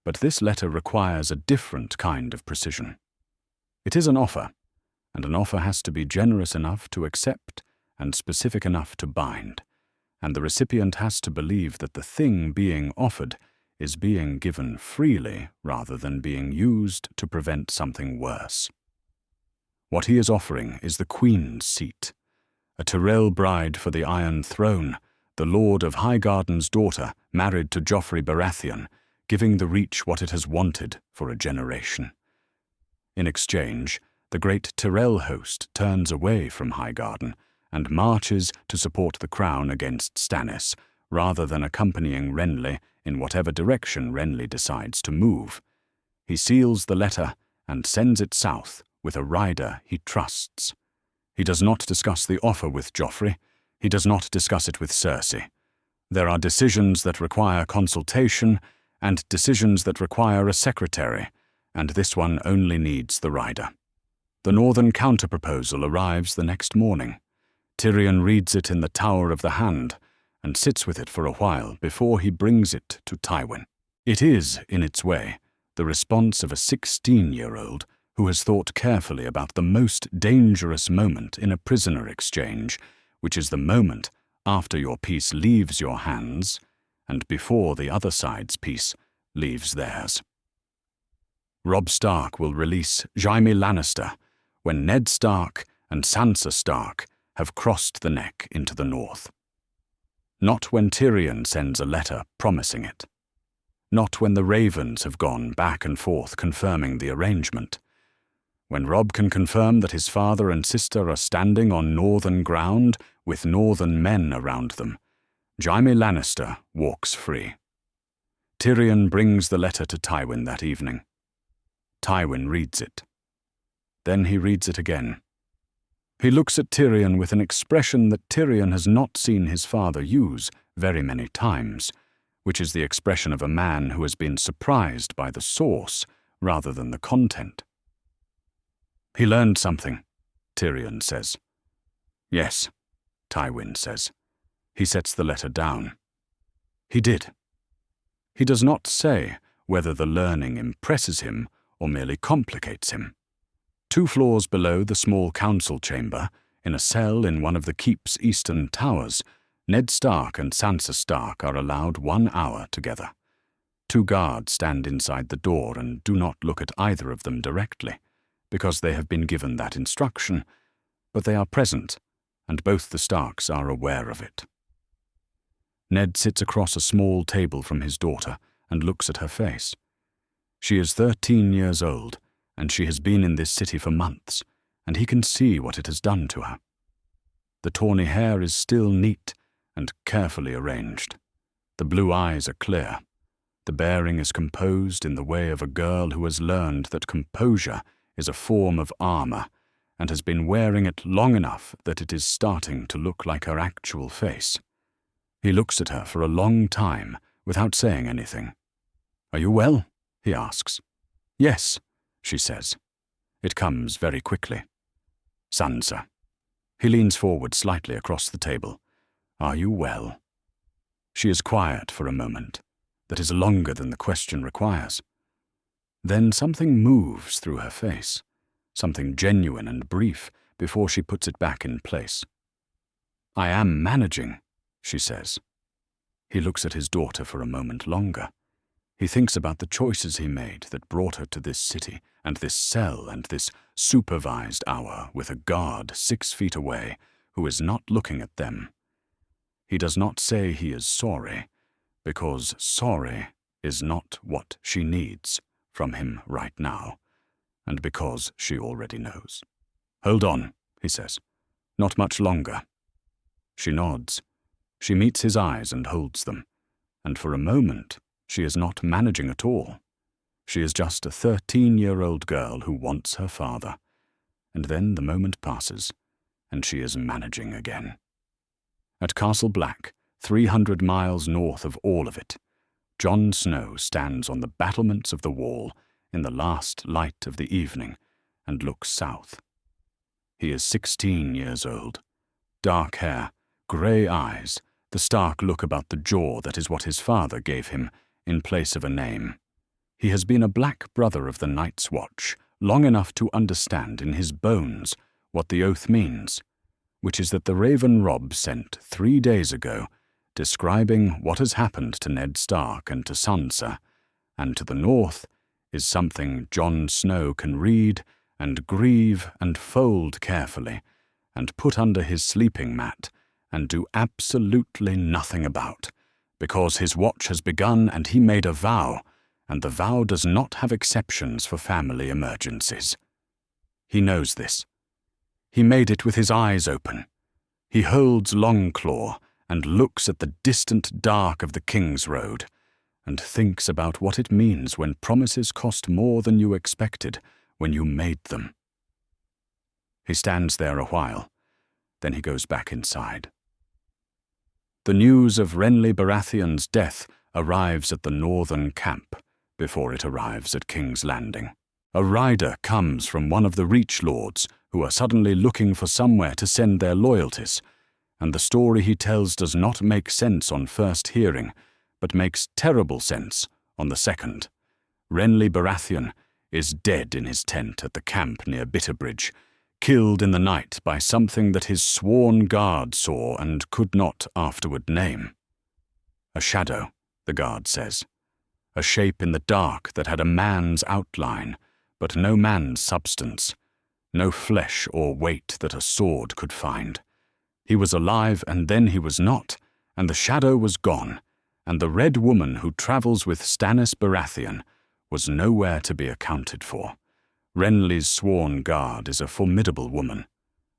but this letter requires a different kind of precision. It is an offer, and an offer has to be generous enough to accept and specific enough to bind, and the recipient has to believe that the thing being offered is being given freely rather than being used to prevent something worse. What he is offering is the Queen's seat, a Tyrell bride for the Iron Throne, the Lord of Highgarden's daughter married to Joffrey Baratheon, giving the Reach what it has wanted for a generation. In exchange, the great Tyrell host turns away from Highgarden and marches to support the crown against Stannis, rather than accompanying Renly in whatever direction Renly decides to move. He seals the letter and sends it south with a rider he trusts. He does not discuss the offer with Joffrey. He does not discuss it with Cersei. There are decisions that require consultation and decisions that require a secretary, and this one only needs the rider. The northern counterproposal arrives the next morning. Tyrion reads it in the Tower of the Hand and sits with it for a while before he brings it to Tywin. It is, in its way, the response of a 16-year-old who has thought carefully about the most dangerous moment in a prisoner exchange, which is the moment after your piece leaves your hands and before the other side's piece leaves theirs. Robb Stark will release Jaime Lannister when Ned Stark and Sansa Stark have crossed the neck into the north. Not when Tyrion sends a letter promising it. Not when the ravens have gone back and forth confirming the arrangement. When Robb can confirm that his father and sister are standing on northern ground with northern men around them, Jaime Lannister walks free. Tyrion brings the letter to Tywin that evening. Tywin reads it. Then he reads it again. He looks at Tyrion with an expression that Tyrion has not seen his father use very many times, which is the expression of a man who has been surprised by the source rather than the content. He learned something, Tyrion says. Yes, Tywin says. He sets the letter down. He did. He does not say whether the learning impresses him or merely complicates him. 2 floors below the small council chamber, in a cell in one of the keep's eastern towers, Ned Stark and Sansa Stark are allowed 1 hour together. 2 guards stand inside the door and do not look at either of them directly, because they have been given that instruction, but they are present, and both the Starks are aware of it. Ned sits across a small table from his daughter and looks at her face. She is 13 years old, and she has been in this city for months, and he can see what it has done to her. The tawny hair is still neat and carefully arranged. The blue eyes are clear. The bearing is composed in the way of a girl who has learned that composure is a form of armor and has been wearing it long enough that it is starting to look like her actual face. He looks at her for a long time without saying anything. "Are you well?" he asks. "Yes," she says. It comes very quickly. "Sansa." He leans forward slightly across the table. "Are you well?" She is quiet for a moment. That is longer than the question requires. Then something moves through her face, something genuine and brief, before she puts it back in place. "I am managing," she says. He looks at his daughter for a moment longer. He thinks about the choices he made that brought her to this city, and this cell, and this supervised hour with a guard 6 feet away who is not looking at them. He does not say he is sorry, because sorry is not what she needs from him right now, and because she already knows. "Hold on," he says. "Not much longer." She nods. She meets his eyes and holds them, and for a moment she is not managing at all. She is just a 13-year-old girl who wants her father, and then the moment passes, and she is managing again. At Castle Black, 300 miles north of all of it, Jon Snow stands on the battlements of the wall in the last light of the evening and looks south. He is 16 years old. Dark hair, grey eyes, the Stark look about the jaw that is what his father gave him in place of a name. He has been a black brother of the Night's Watch long enough to understand in his bones what the oath means, which is that the Raven Robb sent 3 days ago, describing what has happened to Ned Stark and to Sansa, and to the north is something Jon Snow can read and grieve and fold carefully and put under his sleeping mat and do absolutely nothing about, because his watch has begun and he made a vow, and the vow does not have exceptions for family emergencies. He knows this. He made it with his eyes open. He holds Longclaw and looks at the distant dark of the King's Road and thinks about what it means when promises cost more than you expected when you made them. He stands there a while, then he goes back inside. The news of Renly Baratheon's death arrives at the northern camp before it arrives at King's Landing. A rider comes from one of the Reach Lords who are suddenly looking for somewhere to send their loyalties, and the story he tells does not make sense on first hearing, but makes terrible sense on the second. Renly Baratheon is dead in his tent at the camp near Bitterbridge, killed in the night by something that his sworn guard saw and could not afterward name. A shadow, the guard says. A shape in the dark that had a man's outline, but no man's substance. No flesh or weight that a sword could find. He was alive and then he was not, and the shadow was gone, and the Red Woman who travels with Stannis Baratheon was nowhere to be accounted for. Renly's sworn guard is a formidable woman,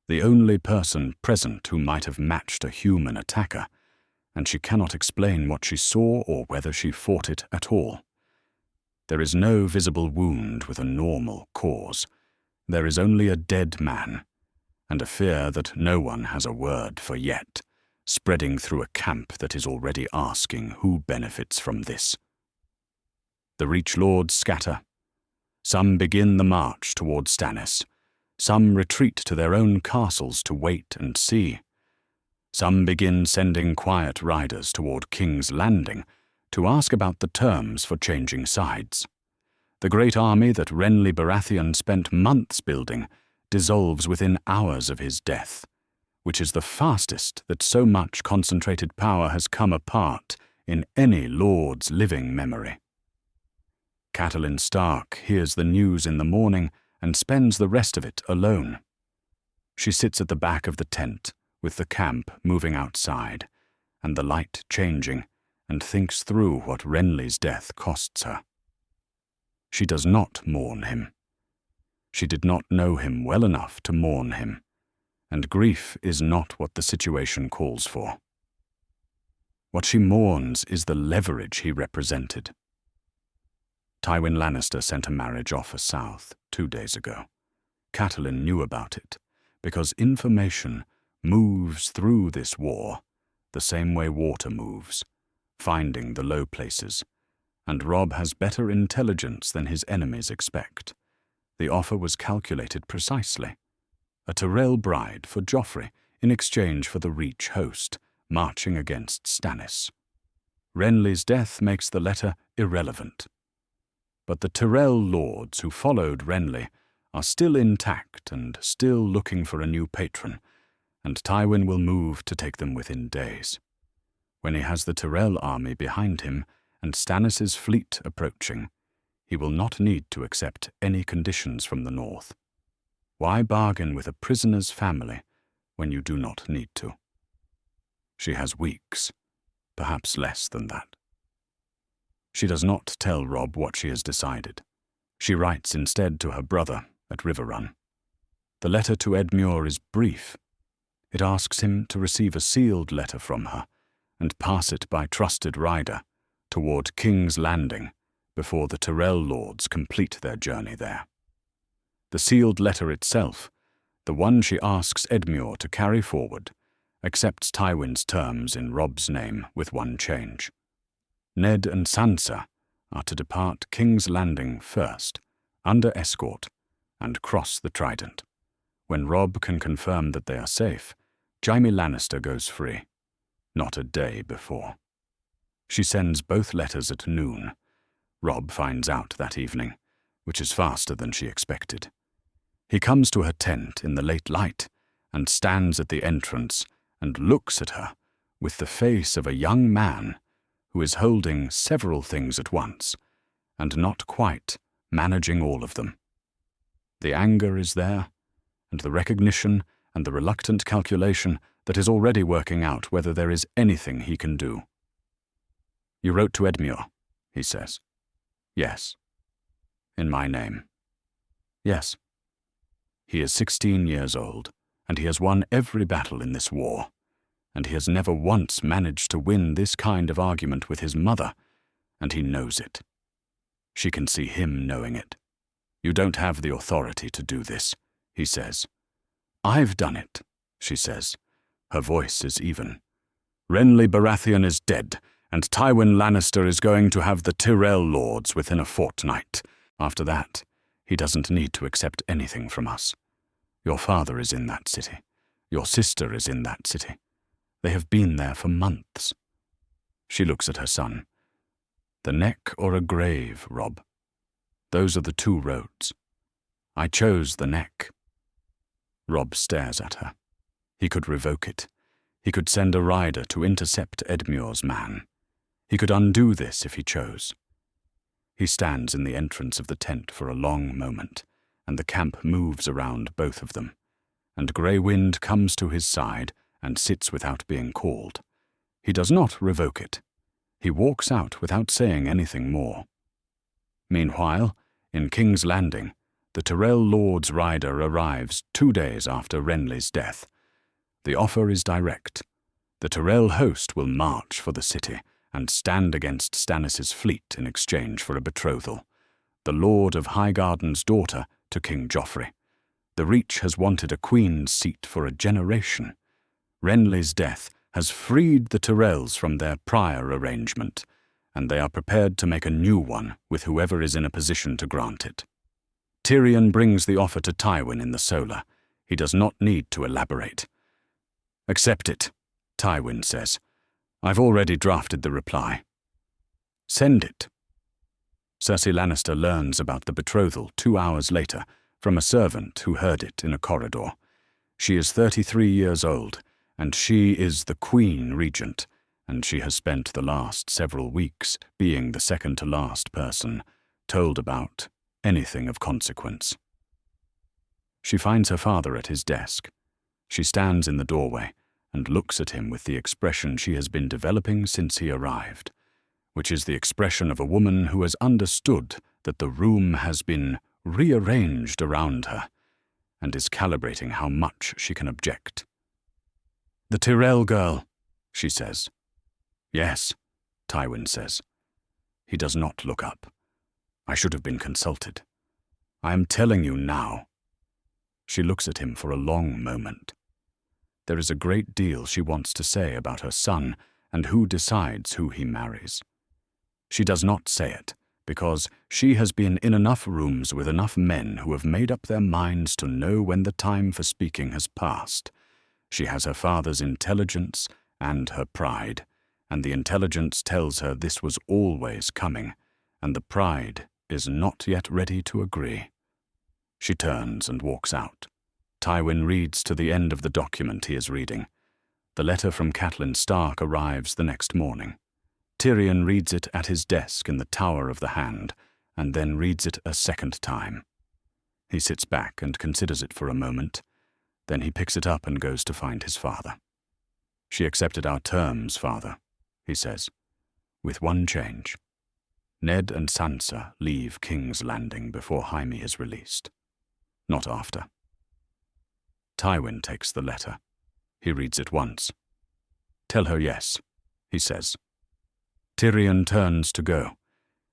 the only person present who might have matched a human attacker, and she cannot explain what she saw or whether she fought it at all. There is no visible wound with a normal cause. There is only a dead man, and a fear that no one has a word for yet, spreading through a camp that is already asking who benefits from this. The Reach Lords scatter. Some begin the march toward Stannis. Some retreat to their own castles to wait and see. Some begin sending quiet riders toward King's Landing to ask about the terms for changing sides. The great army that Renly Baratheon spent months building dissolves within hours of his death, which is the fastest that so much concentrated power has come apart in any lord's living memory. Catelyn Stark hears the news in the morning and spends the rest of it alone. She sits at the back of the tent, with the camp moving outside, and the light changing, and thinks through what Renly's death costs her. She does not mourn him. She did not know him well enough to mourn him, and grief is not what the situation calls for. What she mourns is the leverage he represented. Tywin Lannister sent a marriage offer south 2 days ago. Catelyn knew about it, because information moves through this war the same way water moves, finding the low places, and Robb has better intelligence than his enemies expect. The offer was calculated precisely. A Tyrell bride for Joffrey in exchange for the Reach host, marching against Stannis. Renly's death makes the letter irrelevant. But the Tyrell lords who followed Renly are still intact and still looking for a new patron, and Tywin will move to take them within days. When he has the Tyrell army behind him and Stannis' fleet approaching, he will not need to accept any conditions from the north. Why bargain with a prisoner's family when you do not need to? She has weeks, perhaps less than that. She does not tell Robb what she has decided. She writes instead to her brother at Riverrun. The letter to Edmure is brief. It asks him to receive a sealed letter from her and pass it by trusted rider toward King's Landing before the Tyrell lords complete their journey there. The sealed letter itself, the one she asks Edmure to carry forward, accepts Tywin's terms in Robb's name with one change. Ned and Sansa are to depart King's Landing first, under escort, and cross the Trident. When Robb can confirm that they are safe, Jaime Lannister goes free, not a day before. She sends both letters at noon. Robb finds out that evening, which is faster than she expected. He comes to her tent in the late light and stands at the entrance and looks at her with the face of a young man who is holding several things at once and not quite managing all of them. The anger is there, and the recognition and the reluctant calculation that is already working out whether there is anything he can do. "You wrote to Edmure," he says. "Yes." "In my name?" "Yes." He is 16 years old, and he has won every battle in this war, and he has never once managed to win this kind of argument with his mother, and he knows it. She can see him knowing it. "You don't have the authority to do this," he says. "I've done it," she says. Her voice is even. "Renly Baratheon is dead, and Tywin Lannister is going to have the Tyrell lords within a fortnight. After that, he doesn't need to accept anything from us. Your father is in that city. Your sister is in that city. They have been there for months." She looks at her son. "The neck or a grave, Robb. Those are the two roads. I chose the neck." Robb stares at her. He could revoke it. He could send a rider to intercept Edmure's man. He could undo this if he chose. He stands in the entrance of the tent for a long moment, and the camp moves around both of them, and Grey Wind comes to his side and sits without being called. He does not revoke it. He walks out without saying anything more. Meanwhile, in King's Landing, the Tyrell Lord's rider arrives 2 days after Renly's death. The offer is direct. The Tyrell host will march for the city and stand against Stannis' fleet in exchange for a betrothal. The Lord of Highgarden's daughter to King Joffrey. The Reach has wanted a queen's seat for a generation. Renly's death has freed the Tyrells from their prior arrangement, and they are prepared to make a new one with whoever is in a position to grant it. Tyrion brings the offer to Tywin in the Solar. He does not need to elaborate. "Accept it," Tywin says. "I've already drafted the reply." "Send it." Cersei Lannister learns about the betrothal 2 hours later from a servant who heard it in a corridor. She is 33 years old, and she is the Queen Regent, and she has spent the last several weeks being the second-to-last person told about anything of consequence. She finds her father at his desk. She stands in the doorway and looks at him with the expression she has been developing since he arrived, which is the expression of a woman who has understood that the room has been rearranged around her and is calibrating how much she can object. "The Tyrell girl," she says. "Yes," Tywin says. He does not look up. "I should have been consulted. I am telling you now." She looks at him for a long moment. There is a great deal she wants to say about her son and who decides who he marries. She does not say it because she has been in enough rooms with enough men who have made up their minds to know when the time for speaking has passed. She has her father's intelligence and her pride, and the intelligence tells her this was always coming, and the pride is not yet ready to agree. She turns and walks out. Tywin reads to the end of the document he is reading. The letter from Catelyn Stark arrives the next morning. Tyrion reads it at his desk in the Tower of the Hand, and then reads it a second time. He sits back and considers it for a moment. Then he picks it up and goes to find his father. "She accepted our terms, father," he says, "with one change. Ned and Sansa leave King's Landing before Jaime is released. Not after." Tywin takes the letter. He reads it once. "Tell her yes," he says. Tyrion turns to go.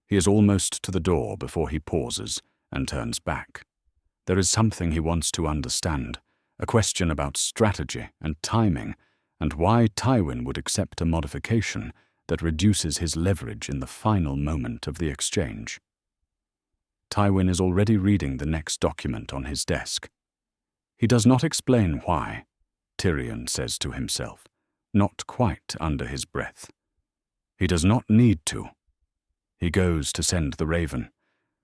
He is almost to the door before he pauses and turns back. There is something he wants to understand, a question about strategy and timing, and why Tywin would accept a modification that reduces his leverage in the final moment of the exchange. Tywin is already reading the next document on his desk. He does not explain why, Tyrion says to himself, not quite under his breath. He does not need to. He goes to send the Raven.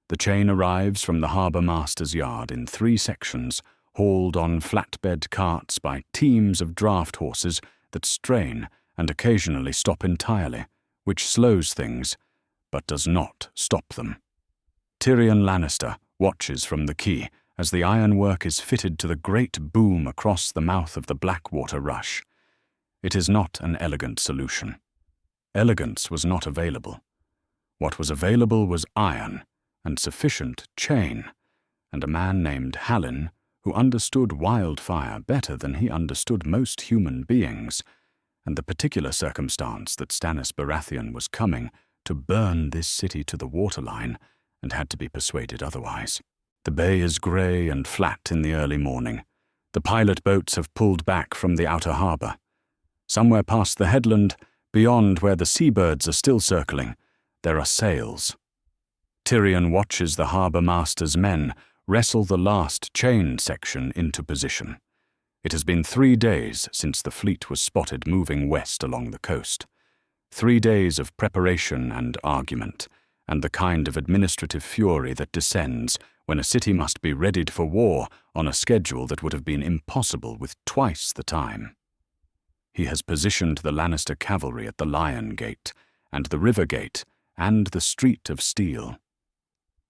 The chain arrives from the harbour master's yard in 3 sections, hauled on flatbed carts by teams of draft horses that strain and occasionally stop entirely, which slows things, but does not stop them. Tyrion Lannister watches from the quay as the ironwork is fitted to the great boom across the mouth of the Blackwater Rush. It is not an elegant solution. Elegance was not available. What was available was iron and sufficient chain, and a man named Hallen who understood wildfire better than he understood most human beings, and the particular circumstance that Stannis Baratheon was coming to burn this city to the waterline and had to be persuaded otherwise. The bay is grey and flat in the early morning. The pilot boats have pulled back from the outer harbour. Somewhere past the headland, beyond where the seabirds are still circling, there are sails. Tyrion watches the harbour master's men wrestle the last chain section into position. It has been 3 days since the fleet was spotted moving west along the coast. 3 days of preparation and argument, and the kind of administrative fury that descends when a city must be readied for war on a schedule that would have been impossible with twice the time. He has positioned the Lannister cavalry at the Lion Gate, and the River Gate, and the Street of Steel.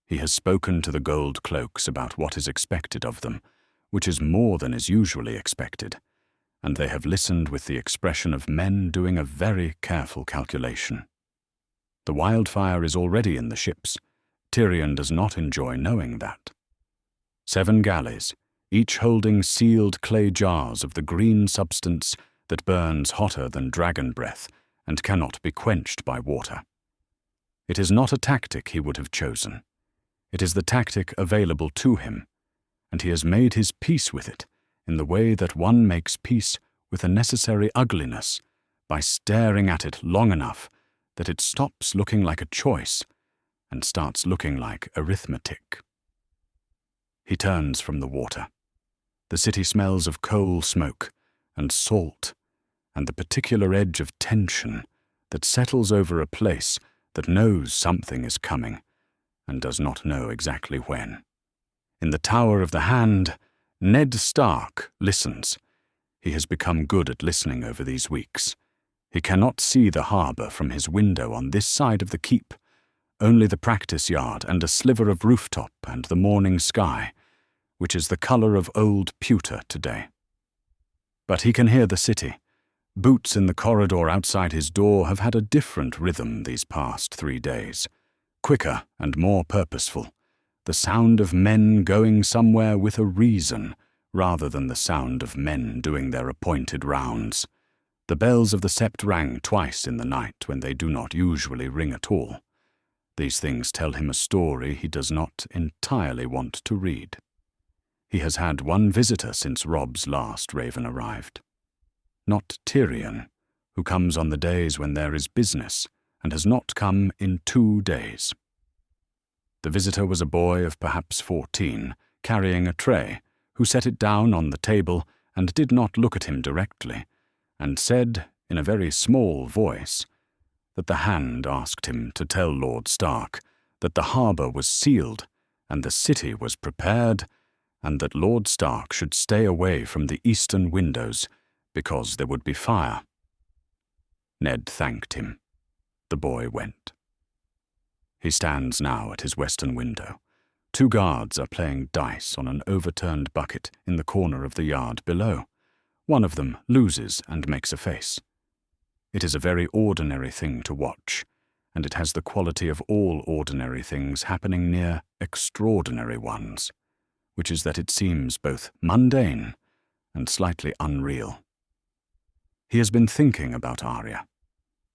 He has spoken to the Gold Cloaks about what is expected of them, which is more than is usually expected, and they have listened with the expression of men doing a very careful calculation. The wildfire is already in the ships. Tyrion does not enjoy knowing that. 7 galleys, each holding sealed clay jars of the green substance that burns hotter than dragon breath and cannot be quenched by water. It is not a tactic he would have chosen. It is the tactic available to him, and he has made his peace with it in the way that one makes peace with a necessary ugliness, by staring at it long enough that it stops looking like a choice and starts looking like arithmetic. He turns from the water. The city smells of coal smoke and salt and the particular edge of tension that settles over a place that knows something is coming and does not know exactly when. In the Tower of the Hand, Ned Stark listens. He has become good at listening over these weeks. He cannot see the harbour from his window on this side of the keep, only the practice yard and a sliver of rooftop and the morning sky, which is the colour of old pewter today. But he can hear the city. Boots in the corridor outside his door have had a different rhythm these past 3 days, quicker and more purposeful, the sound of men going somewhere with a reason rather than the sound of men doing their appointed rounds. The bells of the sept rang twice in the night when they do not usually ring at all. These things tell him a story he does not entirely want to read. He has had one visitor since Robb's last raven arrived. Not Tyrion, who comes on the days when there is business, and has not come in 2 days. The visitor was a boy of perhaps 14, carrying a tray, who set it down on the table and did not look at him directly, and said, in a very small voice, that the Hand asked him to tell Lord Stark that the harbour was sealed and the city was prepared, and that Lord Stark should stay away from the eastern windows because there would be fire. Ned thanked him. The boy went. He stands now at his western window. 2 guards are playing dice on an overturned bucket in the corner of the yard below. One of them loses and makes a face. It is a very ordinary thing to watch, and it has the quality of all ordinary things happening near extraordinary ones, which is that it seems both mundane and slightly unreal. He has been thinking about Arya.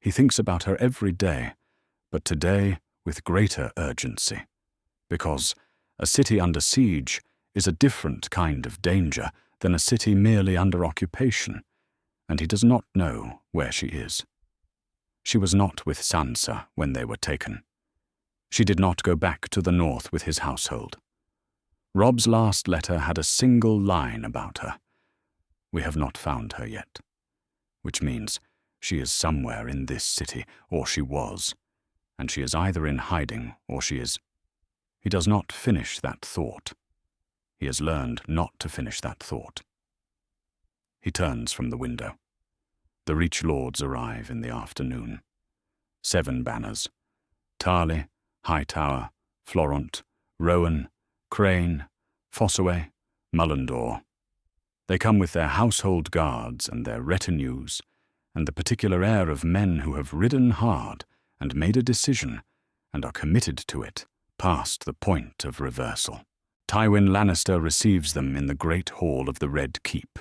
He thinks about her every day, but today with greater urgency, because a city under siege is a different kind of danger than a city merely under occupation, and he does not know where she is. She was not with Sansa when they were taken. She did not go back to the north with his household. Robb's last letter had a single line about her. We have not found her yet, which means she is somewhere in this city, or she was, and she is either in hiding or she is... He does not finish that thought. He has learned not to finish that thought. He turns from the window. The Reach Lords arrive in the afternoon. 7 banners. Tarly, Hightower, Florent, Rowan, Crane, Fossaway, Mullendore. They come with their household guards and their retinues, and the particular air of men who have ridden hard and made a decision and are committed to it, past the point of reversal. Tywin Lannister receives them in the great hall of the Red Keep,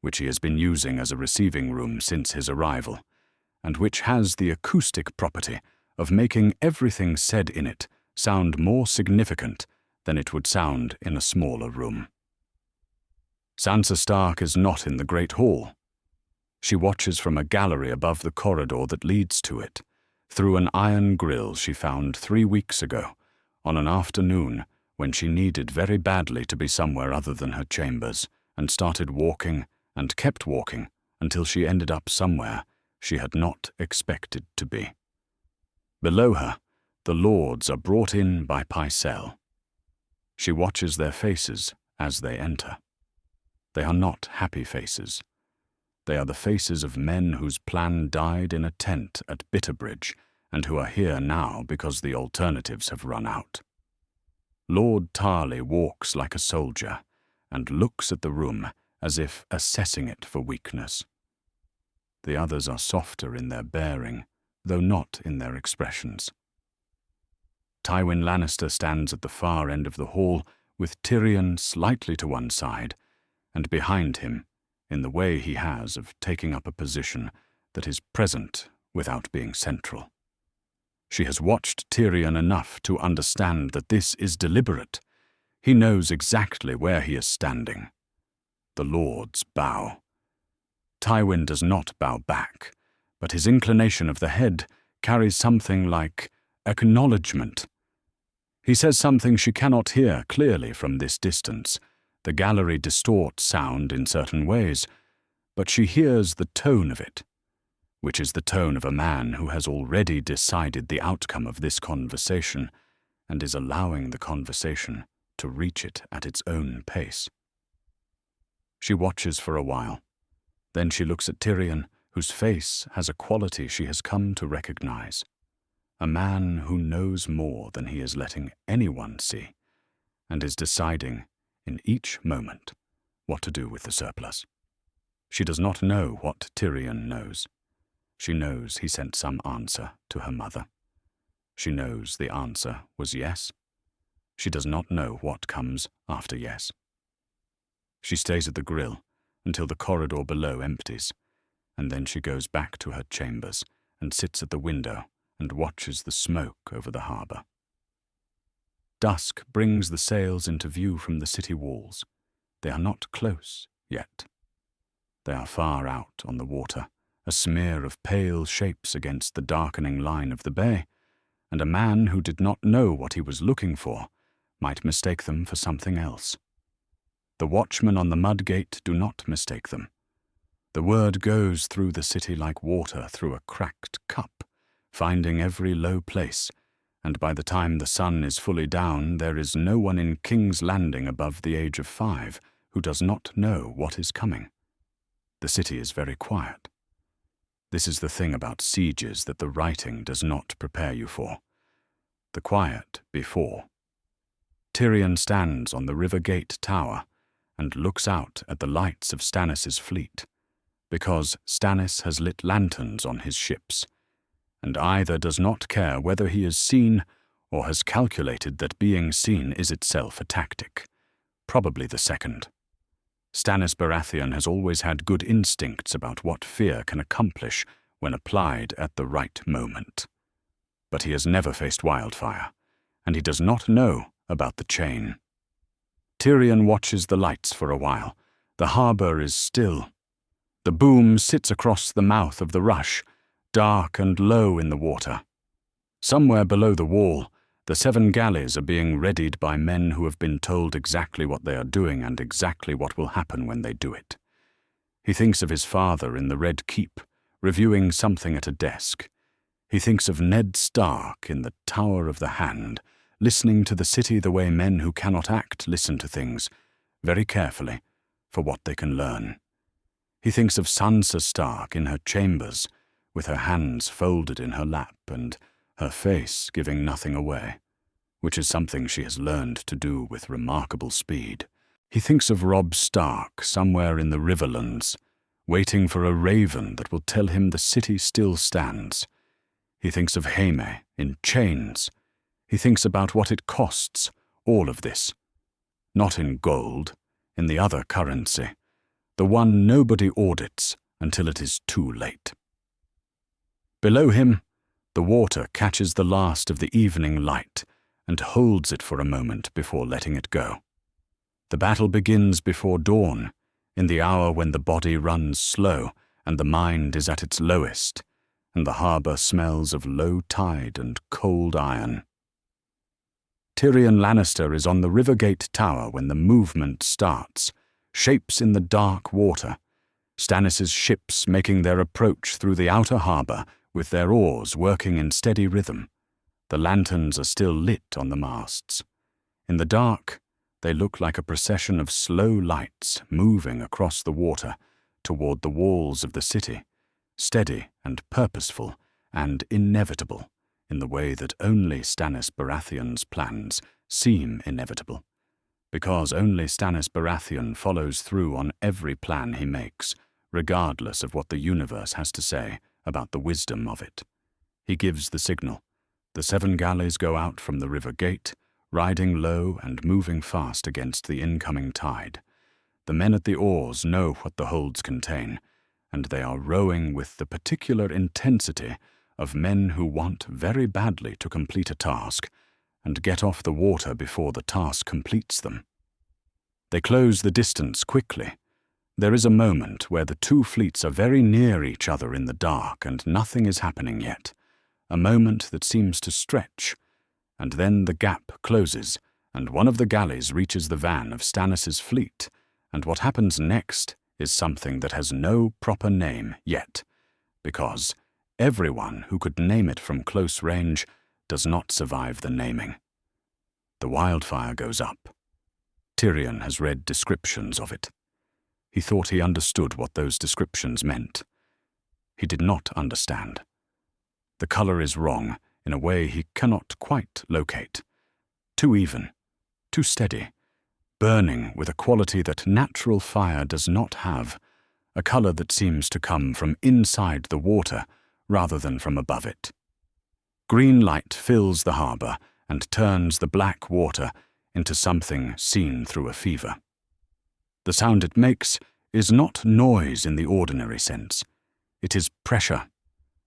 which he has been using as a receiving room since his arrival, and which has the acoustic property of making everything said in it sound more significant than it would sound in a smaller room. Sansa Stark is not in the great hall. She watches from a gallery above the corridor that leads to it, through an iron grille she found 3 weeks ago, on an afternoon when she needed very badly to be somewhere other than her chambers, and started walking and kept walking until she ended up somewhere she had not expected to be. Below her, the lords are brought in by Pycelle. She watches their faces as they enter. They are not happy faces. They are the faces of men whose plan died in a tent at Bitterbridge and who are here now because the alternatives have run out. Lord Tarly walks like a soldier and looks at the room as if assessing it for weakness. The others are softer in their bearing, though not in their expressions. Tywin Lannister stands at the far end of the hall with Tyrion slightly to one side, and behind him, in the way he has of taking up a position that is present without being central. She has watched Tyrion enough to understand that this is deliberate. He knows exactly where he is standing. The lords bow. Tywin does not bow back, but his inclination of the head carries something like acknowledgement. He says something she cannot hear clearly from this distance. The gallery distorts sound in certain ways, but she hears the tone of it, which is the tone of a man who has already decided the outcome of this conversation and is allowing the conversation to reach it at its own pace. She watches for a while. Then she looks at Tyrion, whose face has a quality she has come to recognize. A man who knows more than he is letting anyone see, and is deciding in each moment what to do with the surplus. She does not know what Tyrion knows. She knows he sent some answer to her mother. She knows the answer was yes. She does not know what comes after yes. She stays at the grill until the corridor below empties, and then she goes back to her chambers and sits at the window and watches the smoke over the harbour. Dusk brings the sails into view from the city walls. They are not close yet. They are far out on the water, a smear of pale shapes against the darkening line of the bay, and a man who did not know what he was looking for might mistake them for something else. The watchmen on the mud gate do not mistake them. The word goes through the city like water through a cracked cup, finding every low place, and by the time the sun is fully down, there is no one in King's Landing above the age of 5 who does not know what is coming. The city is very quiet. This is the thing about sieges that the writing does not prepare you for. The quiet before. Tyrion stands on the river gate tower and looks out at the lights of Stannis' fleet, because Stannis has lit lanterns on his ships, and either does not care whether he is seen or has calculated that being seen is itself a tactic. Probably the second. Stannis Baratheon has always had good instincts about what fear can accomplish when applied at the right moment. But he has never faced wildfire, and he does not know about the chain. Tyrion watches the lights for a while. The harbour is still. The boom sits across the mouth of the rush, dark and low in the water. Somewhere below the wall, the 7 galleys are being readied by men who have been told exactly what they are doing and exactly what will happen when they do it. He thinks of his father in the Red Keep, reviewing something at a desk. He thinks of Ned Stark in the Tower of the Hand, listening to the city the way men who cannot act listen to things, very carefully, for what they can learn. He thinks of Sansa Stark in her chambers, with her hands folded in her lap and her face giving nothing away, which is something she has learned to do with remarkable speed. He thinks of Robb Stark somewhere in the Riverlands, waiting for a raven that will tell him the city still stands. He thinks of Jaime in chains. He thinks about what it costs, all of this. Not in gold, in the other currency, the one nobody audits until it is too late. Below him, the water catches the last of the evening light and holds it for a moment before letting it go. The battle begins before dawn, in the hour when the body runs slow and the mind is at its lowest, and the harbour smells of low tide and cold iron. Tyrion Lannister is on the Rivergate Tower when the movement starts, shapes in the dark water, Stannis' ships making their approach through the outer harbour with their oars working in steady rhythm. The lanterns are still lit on the masts. In the dark, they look like a procession of slow lights moving across the water toward the walls of the city, steady and purposeful and inevitable in the way that only Stannis Baratheon's plans seem inevitable, because only Stannis Baratheon follows through on every plan he makes, regardless of what the universe has to say about the wisdom of it. He gives the signal. The 7 galleys go out from the river gate, riding low and moving fast against the incoming tide. The men at the oars know what the holds contain, and they are rowing with the particular intensity of men who want very badly to complete a task and get off the water before the task completes them. They close the distance quickly. There is a moment where the 2 fleets are very near each other in the dark and nothing is happening yet, a moment that seems to stretch, and then the gap closes, and one of the galleys reaches the van of Stannis' fleet, and what happens next is something that has no proper name yet, because everyone who could name it from close range does not survive the naming. The wildfire goes up. Tyrion has read descriptions of it. He thought he understood what those descriptions meant. He did not understand. The color is wrong in a way he cannot quite locate. Too even, too steady, burning with a quality that natural fire does not have, a color that seems to come from inside the water rather than from above it. Green light fills the harbor and turns the black water into something seen through a fever. The sound it makes is not noise in the ordinary sense. It is pressure,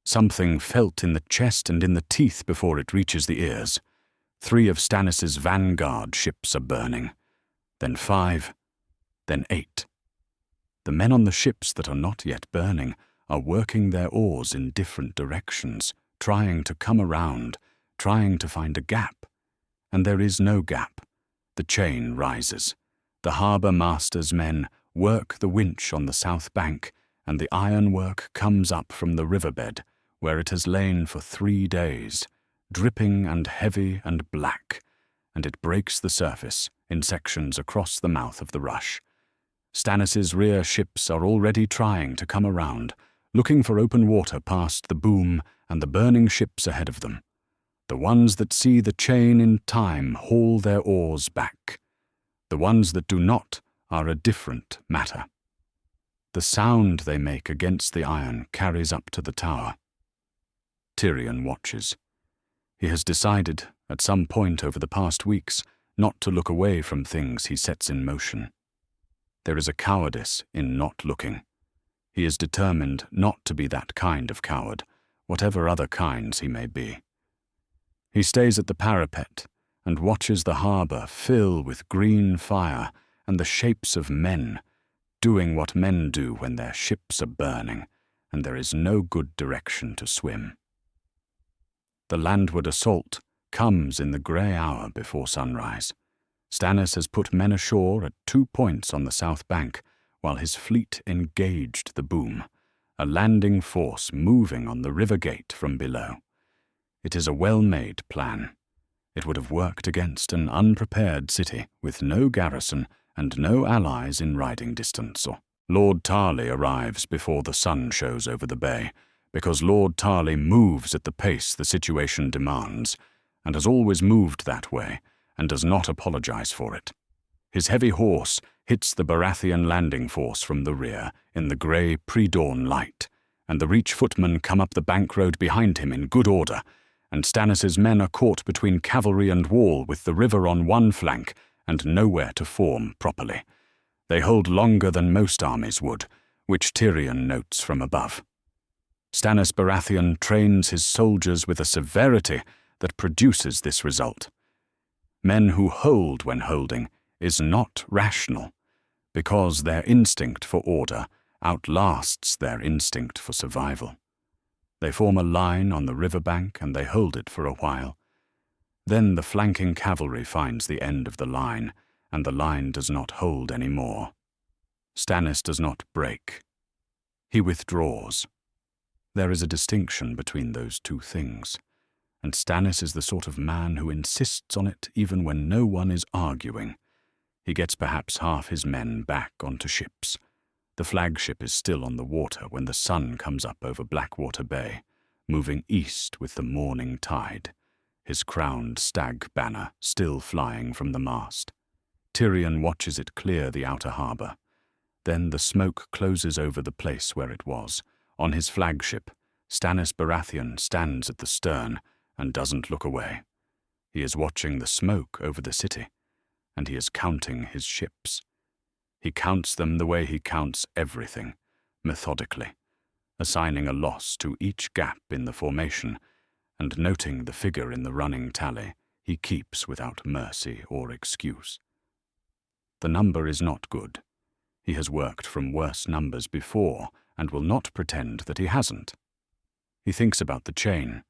something felt in the chest and in the teeth before it reaches the ears. 3 of Stannis' vanguard ships are burning, then 5, then 8. The men on the ships that are not yet burning are working their oars in different directions, trying to come around, trying to find a gap. And there is no gap. The chain rises. The harbour master's men work the winch on the south bank, and the ironwork comes up from the riverbed, where it has lain for 3 days, dripping and heavy and black, and it breaks the surface in sections across the mouth of the rush. Stannis' rear ships are already trying to come around, looking for open water past the boom and the burning ships ahead of them. The ones that see the chain in time haul their oars back. The ones that do not are a different matter. The sound they make against the iron carries up to the tower. Tyrion watches. He has decided, at some point over the past weeks, not to look away from things he sets in motion. There is a cowardice in not looking. He is determined not to be that kind of coward, whatever other kinds he may be. He stays at the parapet and watches the harbour fill with green fire and the shapes of men, doing what men do when their ships are burning and there is no good direction to swim. The landward assault comes in the grey hour before sunrise. Stannis has put men ashore at 2 points on the south bank, while his fleet engaged the boom, a landing force moving on the river gate from below. It is a well-made plan. It would have worked against an unprepared city with no garrison and no allies in riding distance. Lord Tarly arrives before the sun shows over the bay, because Lord Tarly moves at the pace the situation demands, and has always moved that way, and does not apologize for it. His heavy horse hits the Baratheon landing force from the rear in the grey pre-dawn light, and the Reach footmen come up the bank road behind him in good order, and Stannis' men are caught between cavalry and wall with the river on one flank and nowhere to form properly. They hold longer than most armies would, which Tyrion notes from above. Stannis Baratheon trains his soldiers with a severity that produces this result. Men who hold when holding is not rational, because their instinct for order outlasts their instinct for survival. They form a line on the riverbank and they hold it for a while. Then the flanking cavalry finds the end of the line, and the line does not hold any more. Stannis does not break. He withdraws. There is a distinction between those two things, and Stannis is the sort of man who insists on it even when no one is arguing. He gets perhaps half his men back onto ships. The flagship is still on the water when the sun comes up over Blackwater Bay, moving east with the morning tide, his crowned stag banner still flying from the mast. Tyrion watches it clear the outer harbour. Then the smoke closes over the place where it was. On his flagship, Stannis Baratheon stands at the stern and doesn't look away. He is watching the smoke over the city, and he is counting his ships. He counts them the way he counts everything, methodically, assigning a loss to each gap in the formation, and noting the figure in the running tally he keeps without mercy or excuse. The number is not good. He has worked from worse numbers before, and will not pretend that he hasn't. He thinks about the chain.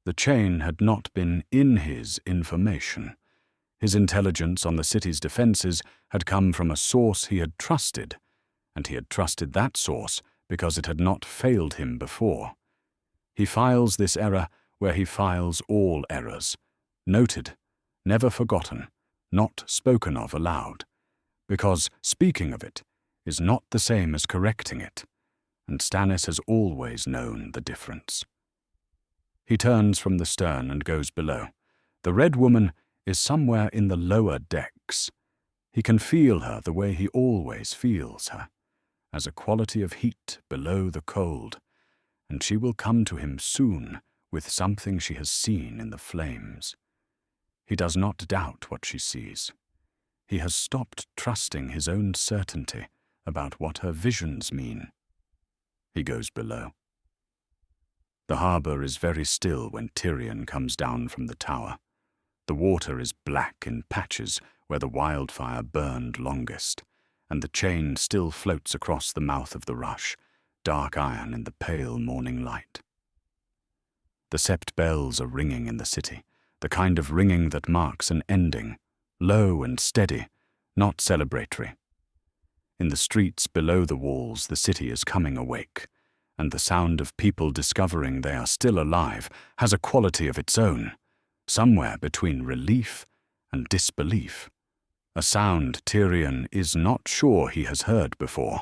The chain had not been in his information. His intelligence on the city's defenses had come from a source he had trusted, and he had trusted that source because it had not failed him before. He files this error where he files all errors, noted, never forgotten, not spoken of aloud, because speaking of it is not the same as correcting it, and Stannis has always known the difference. He turns from the stern and goes below. The Red Woman is somewhere in the lower decks. He can feel her the way he always feels her, as a quality of heat below the cold, and she will come to him soon with something she has seen in the flames. He does not doubt what she sees. He has stopped trusting his own certainty about what her visions mean. He goes below. The harbour is very still when Tyrion comes down from the tower. The water is black in patches where the wildfire burned longest, and the chain still floats across the mouth of the rush, dark iron in the pale morning light. The sept bells are ringing in the city, the kind of ringing that marks an ending, low and steady, not celebratory. In the streets below the walls, the city is coming awake, and the sound of people discovering they are still alive has a quality of its own, somewhere between relief and disbelief, a sound Tyrion is not sure he has heard before,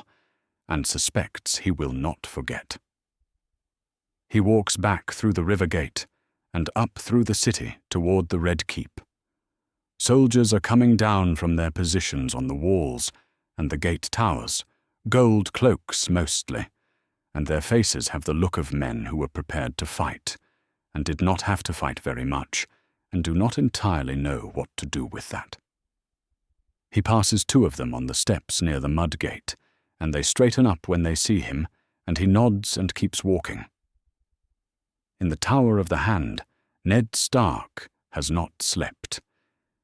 and suspects he will not forget. He walks back through the river gate and up through the city toward the Red Keep. Soldiers are coming down from their positions on the walls and the gate towers, gold cloaks mostly, and their faces have the look of men who were prepared to fight, and did not have to fight very much, and do not entirely know what to do with that. He passes two of them on the steps near the mud gate, and they straighten up when they see him, and he nods and keeps walking. In the Tower of the Hand, Ned Stark has not slept.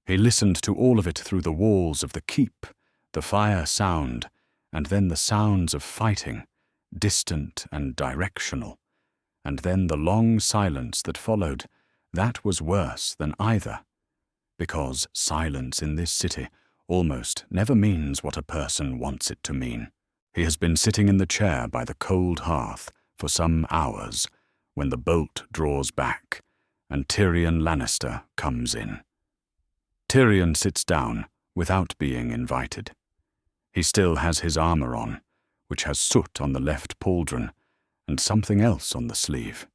He listened to all of it through the walls of the keep, the fire sound, and then the sounds of fighting, distant and directional, and then the long silence that followed. That was worse than either, because silence in this city almost never means what a person wants it to mean. He has been sitting in the chair by the cold hearth for some hours when the bolt draws back and Tyrion Lannister comes in. Tyrion sits down without being invited. He still has his armor on, which has soot on the left pauldron and something else on the sleeve.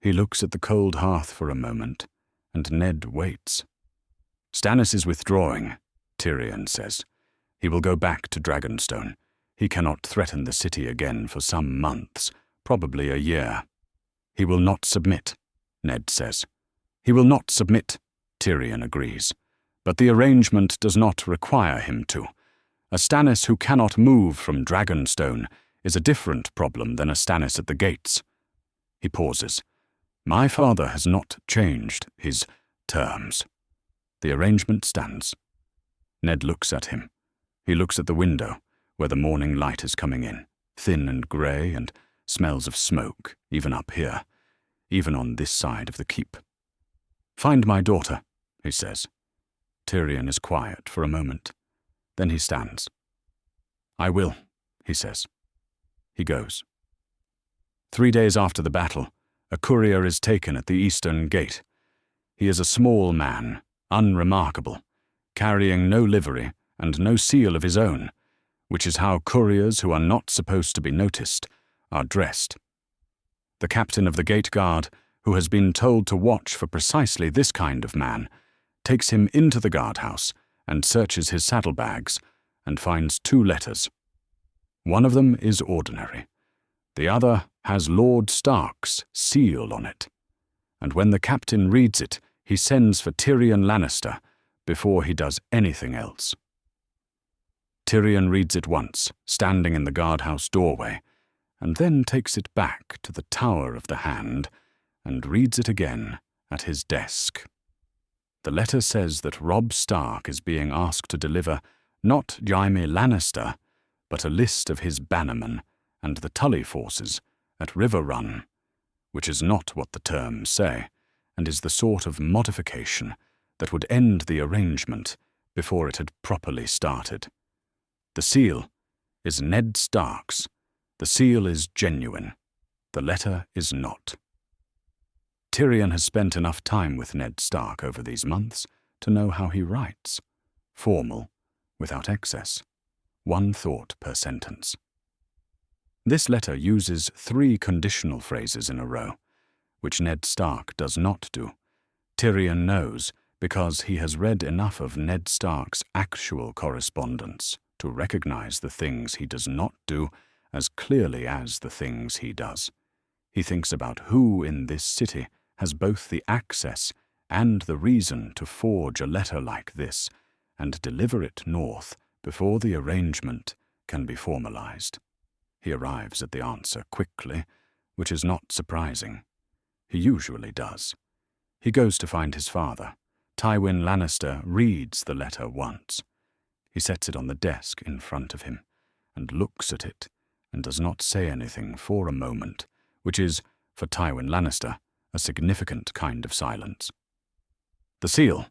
He looks at the cold hearth for a moment, and Ned waits. Stannis is withdrawing, Tyrion says. He will go back to Dragonstone. He cannot threaten the city again for some months, probably a year. He will not submit, Ned says. He will not submit, Tyrion agrees. But the arrangement does not require him to. A Stannis who cannot move from Dragonstone is a different problem than a Stannis at the gates. He pauses. My father has not changed his terms. The arrangement stands. Ned looks at him. He looks at the window, where the morning light is coming in, thin and grey, and smells of smoke, even up here, even on this side of the keep. Find my daughter, he says. Tyrion is quiet for a moment. Then he stands. I will, he says. He goes. 3 days after the battle, a courier is taken at the eastern gate. He is a small man, unremarkable, carrying no livery and no seal of his own, which is how couriers who are not supposed to be noticed are dressed. The captain of the gate guard, who has been told to watch for precisely this kind of man, takes him into the guardhouse and searches his saddlebags and finds 2 letters. One of them is ordinary. The other has Lord Stark's seal on it. And when the captain reads it, he sends for Tyrion Lannister before he does anything else. Tyrion reads it once, standing in the guardhouse doorway, and then takes it back to the Tower of the Hand and reads it again at his desk. The letter says that Robb Stark is being asked to deliver not Jaime Lannister, but a list of his bannermen and the Tully forces at River Run, which is not what the terms say, and is the sort of modification that would end the arrangement before it had properly started. The seal is Ned Stark's. The seal is genuine. The letter is not. Tyrion has spent enough time with Ned Stark over these months to know how he writes. Formal, without excess. One thought per sentence. This letter uses 3 conditional phrases in a row, which Ned Stark does not do. Tyrion knows because he has read enough of Ned Stark's actual correspondence to recognize the things he does not do as clearly as the things he does. He thinks about who in this city has both the access and the reason to forge a letter like this and deliver it north before the arrangement can be formalized. He arrives at the answer quickly, which is not surprising. He usually does. He goes to find his father. Tywin Lannister reads the letter once. He sets it on the desk in front of him and looks at it and does not say anything for a moment, which is, for Tywin Lannister, a significant kind of silence. "The seal,"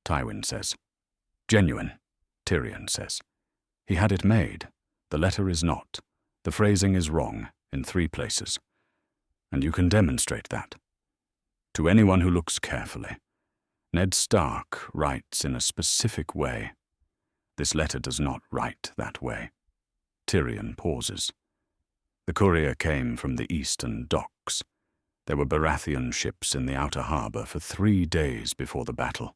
Tywin says. "Genuine," Tyrion says. "He had it made. The letter is not. The phrasing is wrong in 3 places. And you can demonstrate that. To anyone who looks carefully. Ned Stark writes in a specific way. This letter does not write that way." Tyrion pauses. The courier came from the eastern docks. There were Baratheon ships in the outer harbour for 3 days before the battle.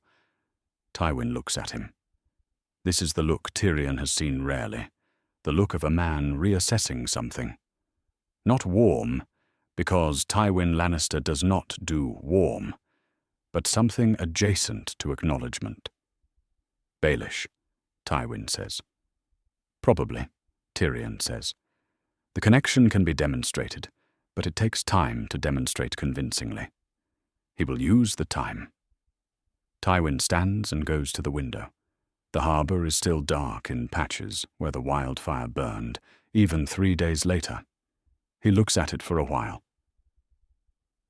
Tywin looks at him. This is the look Tyrion has seen rarely, the look of a man reassessing something. Not warm, because Tywin Lannister does not do warm, but something adjacent to acknowledgement. "Baelish," Tywin says. "Probably," Tyrion says. "The connection can be demonstrated, but it takes time to demonstrate convincingly. He will use the time." Tywin stands and goes to the window. The harbour is still dark in patches where the wildfire burned, even 3 days later. He looks at it for a while.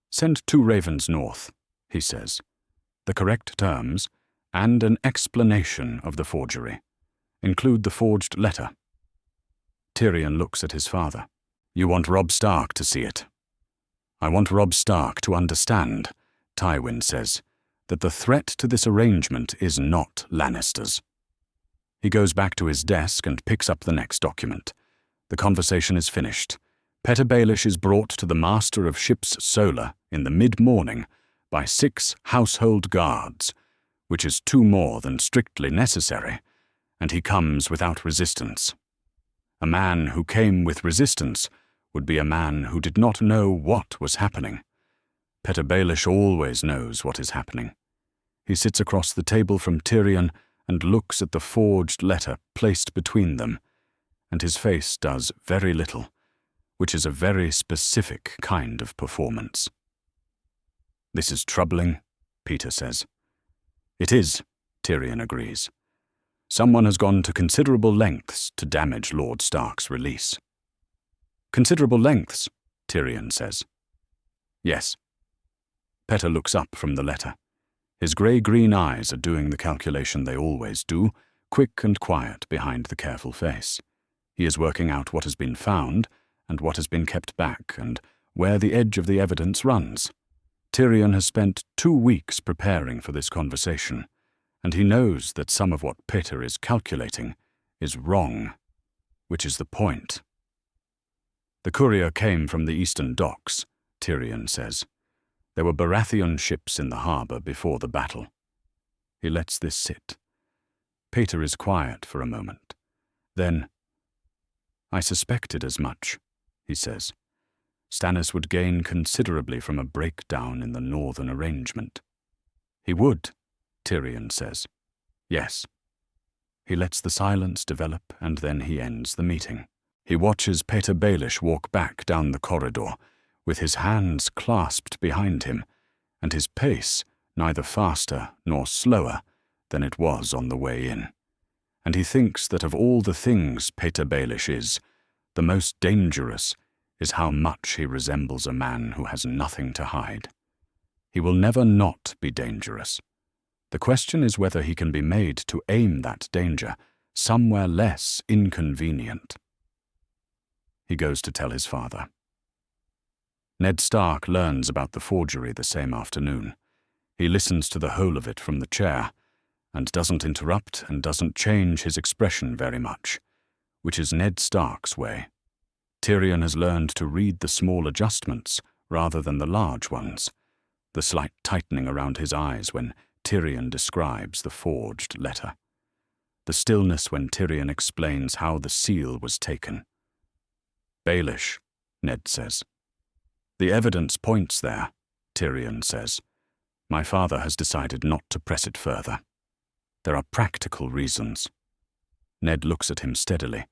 "Send 2 ravens north," he says. "The correct terms, and an explanation of the forgery. Include the forged letter." Tyrion looks at his father. "You want Robb Stark to see it." "I want Robb Stark to understand," Tywin says, "that the threat to this arrangement is not Lannisters." He goes back to his desk and picks up the next document. The conversation is finished. Petyr Baelish is brought to the master of ship's solar in the mid-morning by 6 household guards, which is 2 more than strictly necessary, and he comes without resistance. A man who came with resistance would be a man who did not know what was happening. Petyr Baelish always knows what is happening. He sits across the table from Tyrion and looks at the forged letter placed between them, and his face does very little, which is a very specific kind of performance. "This is troubling," Petyr says. "It is," Tyrion agrees. "Someone has gone to considerable lengths to damage Lord Stark's release." "Considerable lengths," Tyrion says. "Yes." Petyr looks up from the letter. His grey-green eyes are doing the calculation they always do, quick and quiet behind the careful face. He is working out what has been found and what has been kept back and where the edge of the evidence runs. Tyrion has spent 2 weeks preparing for this conversation, and he knows that some of what Petyr is calculating is wrong, which is the point. "The courier came from the eastern docks," Tyrion says. "There were Baratheon ships in the harbour before the battle." He lets this sit. Petyr is quiet for a moment. Then, "I suspected as much," he says. "Stannis would gain considerably from a breakdown in the northern arrangement." "He would," Tyrion says. "Yes." He lets the silence develop, and then he ends the meeting. He watches Petyr Baelish walk back down the corridor, with his hands clasped behind him, and his pace neither faster nor slower than it was on the way in. And he thinks that of all the things Petyr Baelish is, the most dangerous is how much he resembles a man who has nothing to hide. He will never not be dangerous. The question is whether he can be made to aim that danger somewhere less inconvenient. He goes to tell his father. Ned Stark learns about the forgery the same afternoon. He listens to the whole of it from the chair, and doesn't interrupt and doesn't change his expression very much, which is Ned Stark's way. Tyrion has learned to read the small adjustments rather than the large ones, the slight tightening around his eyes when Tyrion describes the forged letter, the stillness when Tyrion explains how the seal was taken. Baelish, Ned says. The evidence points there, Tyrion says. My father has decided not to press it further. There are practical reasons. Ned looks at him steadily.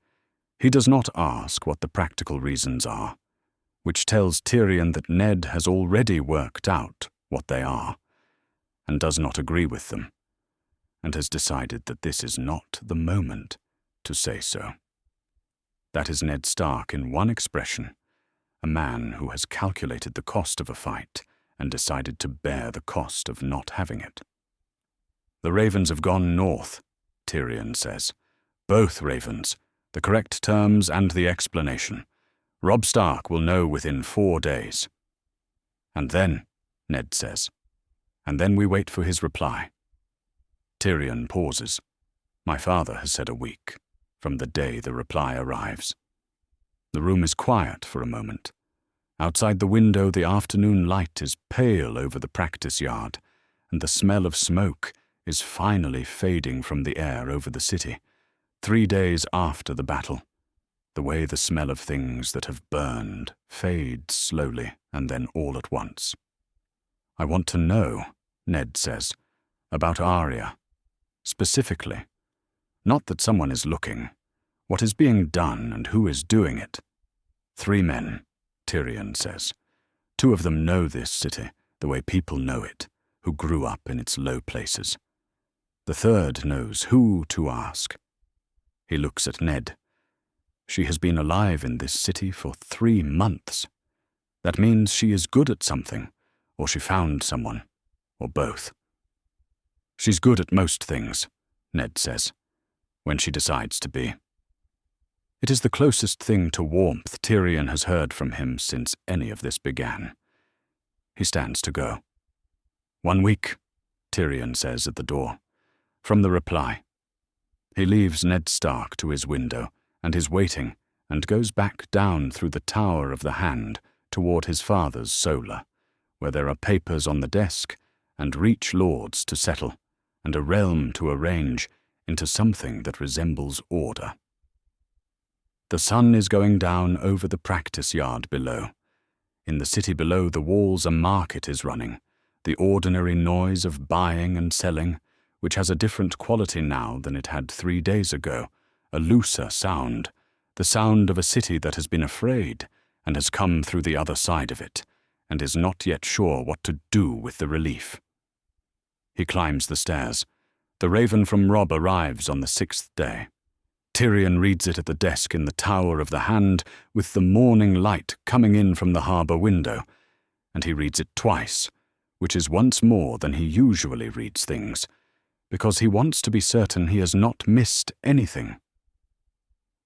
He does not ask what the practical reasons are, which tells Tyrion that Ned has already worked out what they are, and does not agree with them, and has decided that this is not the moment to say so. That is Ned Stark in one expression, a man who has calculated the cost of a fight and decided to bear the cost of not having it. The ravens have gone north, Tyrion says. Both ravens, the correct terms and the explanation. Robb Stark will know within 4 days. And then, Ned says, and then we wait for his reply. Tyrion pauses. My father has said a week, from the day the reply arrives. The room is quiet for a moment. Outside the window, the afternoon light is pale over the practice yard, and the smell of smoke is finally fading from the air over the city, 3 days after the battle. The way the smell of things that have burned fades slowly and then all at once. I want to know, Ned says, about Arya. Specifically. Not that someone is looking. What is being done and who is doing it? 3 men, Tyrion says. 2 of them know this city, the way people know it, who grew up in its low places. The 3rd knows who to ask. He looks at Ned. She has been alive in this city for 3 months. That means she is good at something, or she found someone, or both. She's good at most things, Ned says, when she decides to be. It is the closest thing to warmth Tyrion has heard from him since any of this began. He stands to go. 1 week, Tyrion says at the door, from the reply. He leaves Ned Stark to his window and is waiting, and goes back down through the Tower of the Hand toward his father's solar, where there are papers on the desk and reach lords to settle, and a realm to arrange into something that resembles order. The sun is going down over the practice yard below. In the city below the walls a market is running, the ordinary noise of buying and selling, which has a different quality now than it had 3 days ago, a looser sound, the sound of a city that has been afraid and has come through the other side of it, and is not yet sure what to do with the relief. He climbs the stairs. The raven from Robb arrives on the 6th day. Tyrion reads it at the desk in the Tower of the Hand, with the morning light coming in from the harbour window, and he reads it twice, which is once more than he usually reads things, because he wants to be certain he has not missed anything.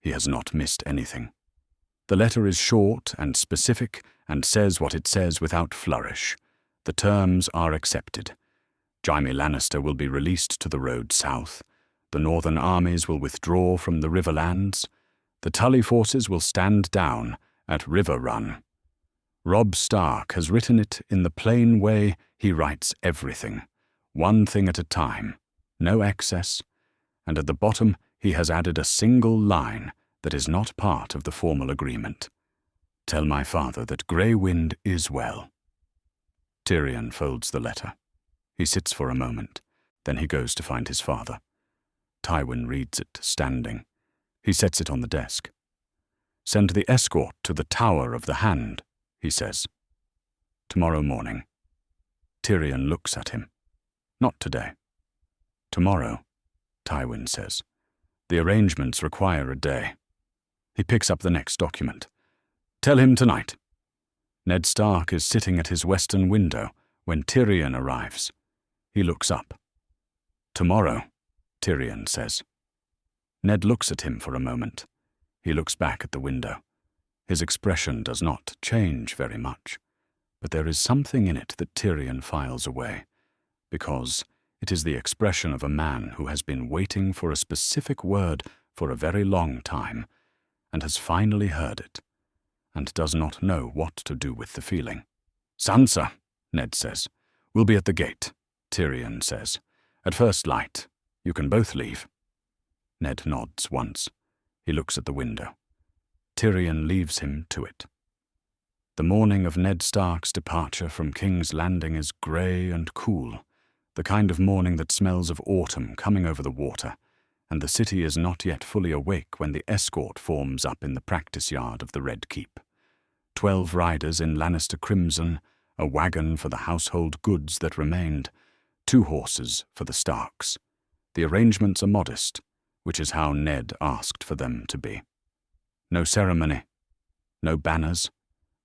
He has not missed anything. The letter is short and specific and says what it says without flourish. The terms are accepted. Jaime Lannister will be released to the road south. The northern armies will withdraw from the riverlands. The Tully forces will stand down at River Run. Robb Stark has written it in the plain way he writes everything, one thing at a time, no excess, and at the bottom he has added a single line that is not part of the formal agreement. Tell my father that Grey Wind is well. Tyrion folds the letter. He sits for a moment, then he goes to find his father. Tywin reads it, standing. He sets it on the desk. Send the escort to the Tower of the Hand, he says. Tomorrow morning. Tyrion looks at him. Not today. Tomorrow, Tywin says. The arrangements require a day. He picks up the next document. Tell him tonight. Ned Stark is sitting at his western window, when Tyrion arrives. He looks up. "Tomorrow," Tyrion says. Ned looks at him for a moment. He looks back at the window. His expression does not change very much, but there is something in it that Tyrion files away, because it is the expression of a man who has been waiting for a specific word for a very long time, and has finally heard it, and does not know what to do with the feeling. "Sansa," Ned says. "We'll be at the gate," Tyrion says. "At first light. You can both leave." Ned nods once. He looks at the window. Tyrion leaves him to it. The morning of Ned Stark's departure from King's Landing is grey and cool, the kind of morning that smells of autumn coming over the water, and the city is not yet fully awake when the escort forms up in the practice yard of the Red Keep. 12 riders in Lannister crimson, a wagon for the household goods that remained, 2 horses for the Starks. The arrangements are modest, which is how Ned asked for them to be. No ceremony, no banners,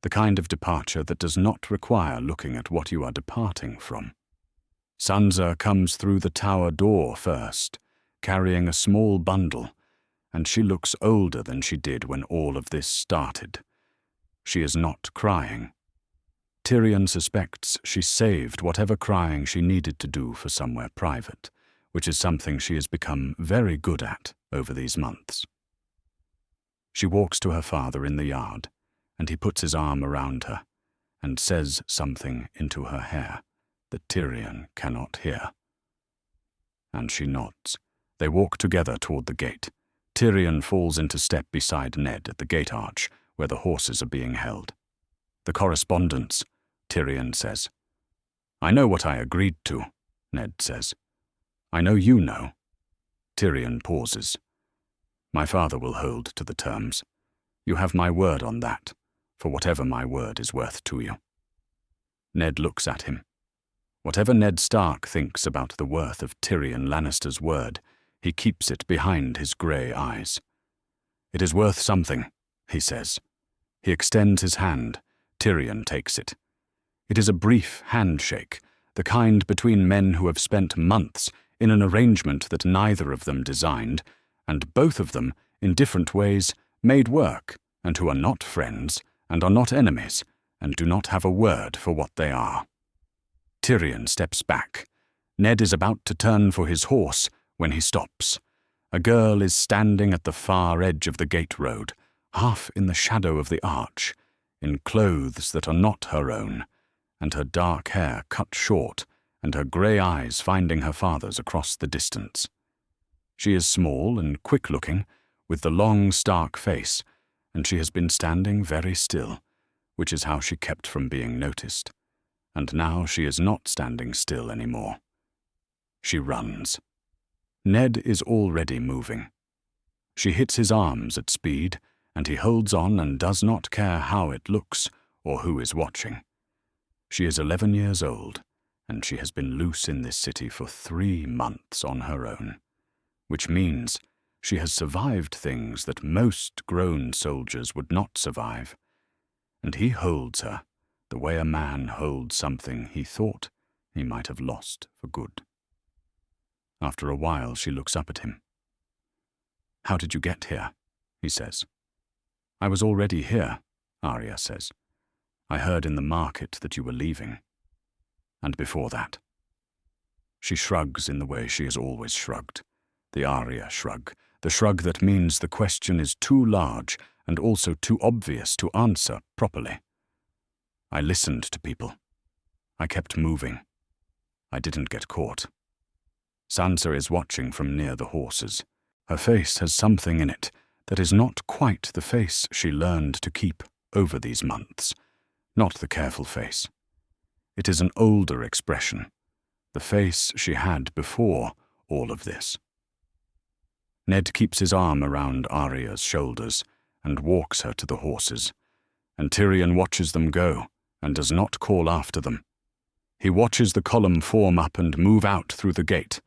the kind of departure that does not require looking at what you are departing from. Sansa comes through the tower door first, carrying a small bundle, and she looks older than she did when all of this started. She is not crying. Tyrion suspects she saved whatever crying she needed to do for somewhere private, which is something she has become very good at over these months. She walks to her father in the yard, and he puts his arm around her and says something into her hair that Tyrion cannot hear. And she nods. They walk together toward the gate. Tyrion falls into step beside Ned at the gate arch, where the horses are being held. "The correspondence," Tyrion says. "I know what I agreed to," Ned says. "I know you know." Tyrion pauses. "My father will hold to the terms. You have my word on that, for whatever my word is worth to you." Ned looks at him. Whatever Ned Stark thinks about the worth of Tyrion Lannister's word, he keeps it behind his grey eyes. "It is worth something," he says. He extends his hand. Tyrion takes it. It is a brief handshake, the kind between men who have spent months in an arrangement that neither of them designed, and both of them, in different ways, made work, and who are not friends, and are not enemies, and do not have a word for what they are. Tyrion steps back. Ned is about to turn for his horse when he stops. A girl is standing at the far edge of the gate road, half in the shadow of the arch, in clothes that are not her own, and her dark hair cut short, and her grey eyes finding her father's across the distance. She is small and quick-looking, with the long, stark face, and she has been standing very still, which is how she kept from being noticed. And now she is not standing still anymore. She runs. Ned is already moving. She hits his arms at speed, and he holds on and does not care how it looks or who is watching. She is 11 years old, and she has been loose in this city for 3 months on her own, which means she has survived things that most grown soldiers would not survive, and he holds her the way a man holds something he thought he might have lost for good. After a while, she looks up at him. "How did you get here?" he says. "I was already here," Arya says. "I heard in the market that you were leaving. And before that." She shrugs in the way she has always shrugged, the Arya shrug, the shrug that means the question is too large and also too obvious to answer properly. "I listened to people. I kept moving. I didn't get caught." Sansa is watching from near the horses. Her face has something in it that is not quite the face she learned to keep over these months, not the careful face. It is an older expression, the face she had before all of this. Ned keeps his arm around Arya's shoulders and walks her to the horses, and Tyrion watches them go and does not call after them. He watches the column form up and move out through the gate,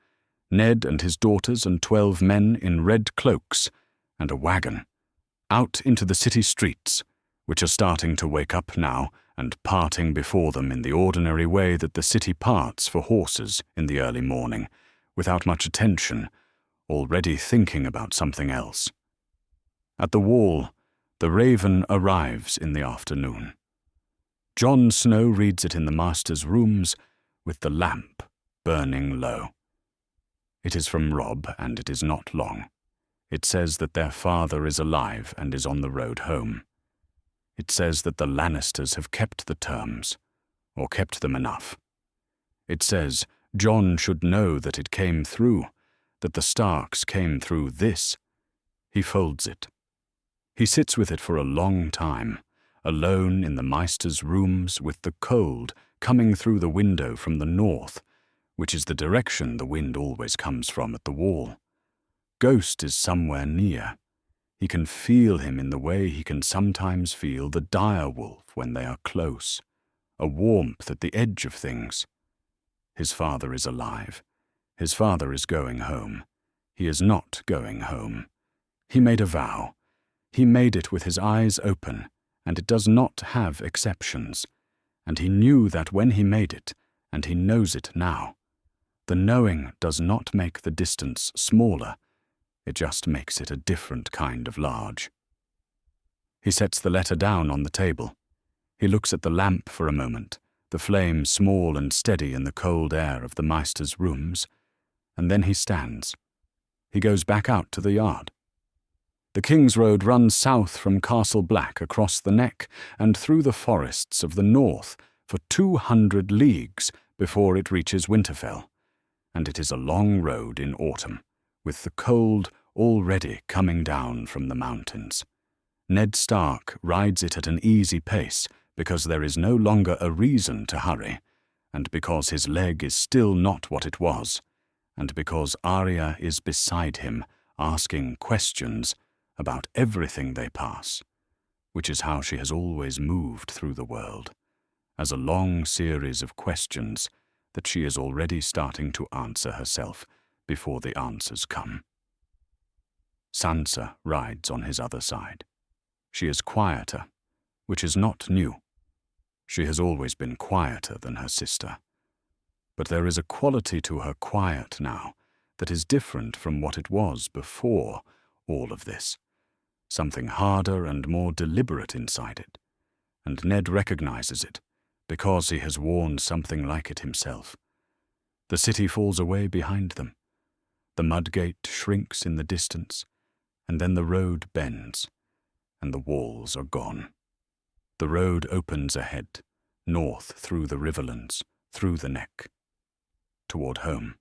Ned and his daughters and 12 men in red cloaks and a wagon, out into the city streets, which are starting to wake up now and parting before them in the ordinary way that the city parts for horses in the early morning, without much attention, already thinking about something else. At the wall, the raven arrives in the afternoon. Jon Snow reads it in the master's rooms with the lamp burning low. It is from Robb, and it is not long. It says that their father is alive and is on the road home. It says that the Lannisters have kept the terms, or kept them enough. It says Jon should know that it came through, that the Starks came through this. He folds it. He sits with it for a long time, alone in the Maester's rooms with the cold coming through the window from the north, which is the direction the wind always comes from at the wall. Ghost is somewhere near. He can feel him in the way he can sometimes feel the dire wolf when they are close, a warmth at the edge of things. His father is alive. His father is going home. He is not going home. He made a vow. He made it with his eyes open, and it does not have exceptions. And he knew that when he made it, and he knows it now. The knowing does not make the distance smaller. It just makes it a different kind of large. He sets the letter down on the table. He looks at the lamp for a moment, the flame small and steady in the cold air of the Maester's rooms, and then he stands. He goes back out to the yard. The King's Road runs south from Castle Black across the neck and through the forests of the north for 200 leagues before it reaches Winterfell, and it is a long road in autumn, with the cold already coming down from the mountains. Ned Stark rides it at an easy pace because there is no longer a reason to hurry, and because his leg is still not what it was, and because Arya is beside him asking questions about everything they pass, which is how she has always moved through the world, as a long series of questions that she is already starting to answer herself before the answers come. Sansa rides on his other side. She is quieter, which is not new. She has always been quieter than her sister. But there is a quality to her quiet now that is different from what it was before all of this, something harder and more deliberate inside it, and Ned recognizes it because he has worn something like it himself. The city falls away behind them. The mudgate shrinks in the distance, and then the road bends, and the walls are gone. The road opens ahead, north through the riverlands, through the neck, toward home.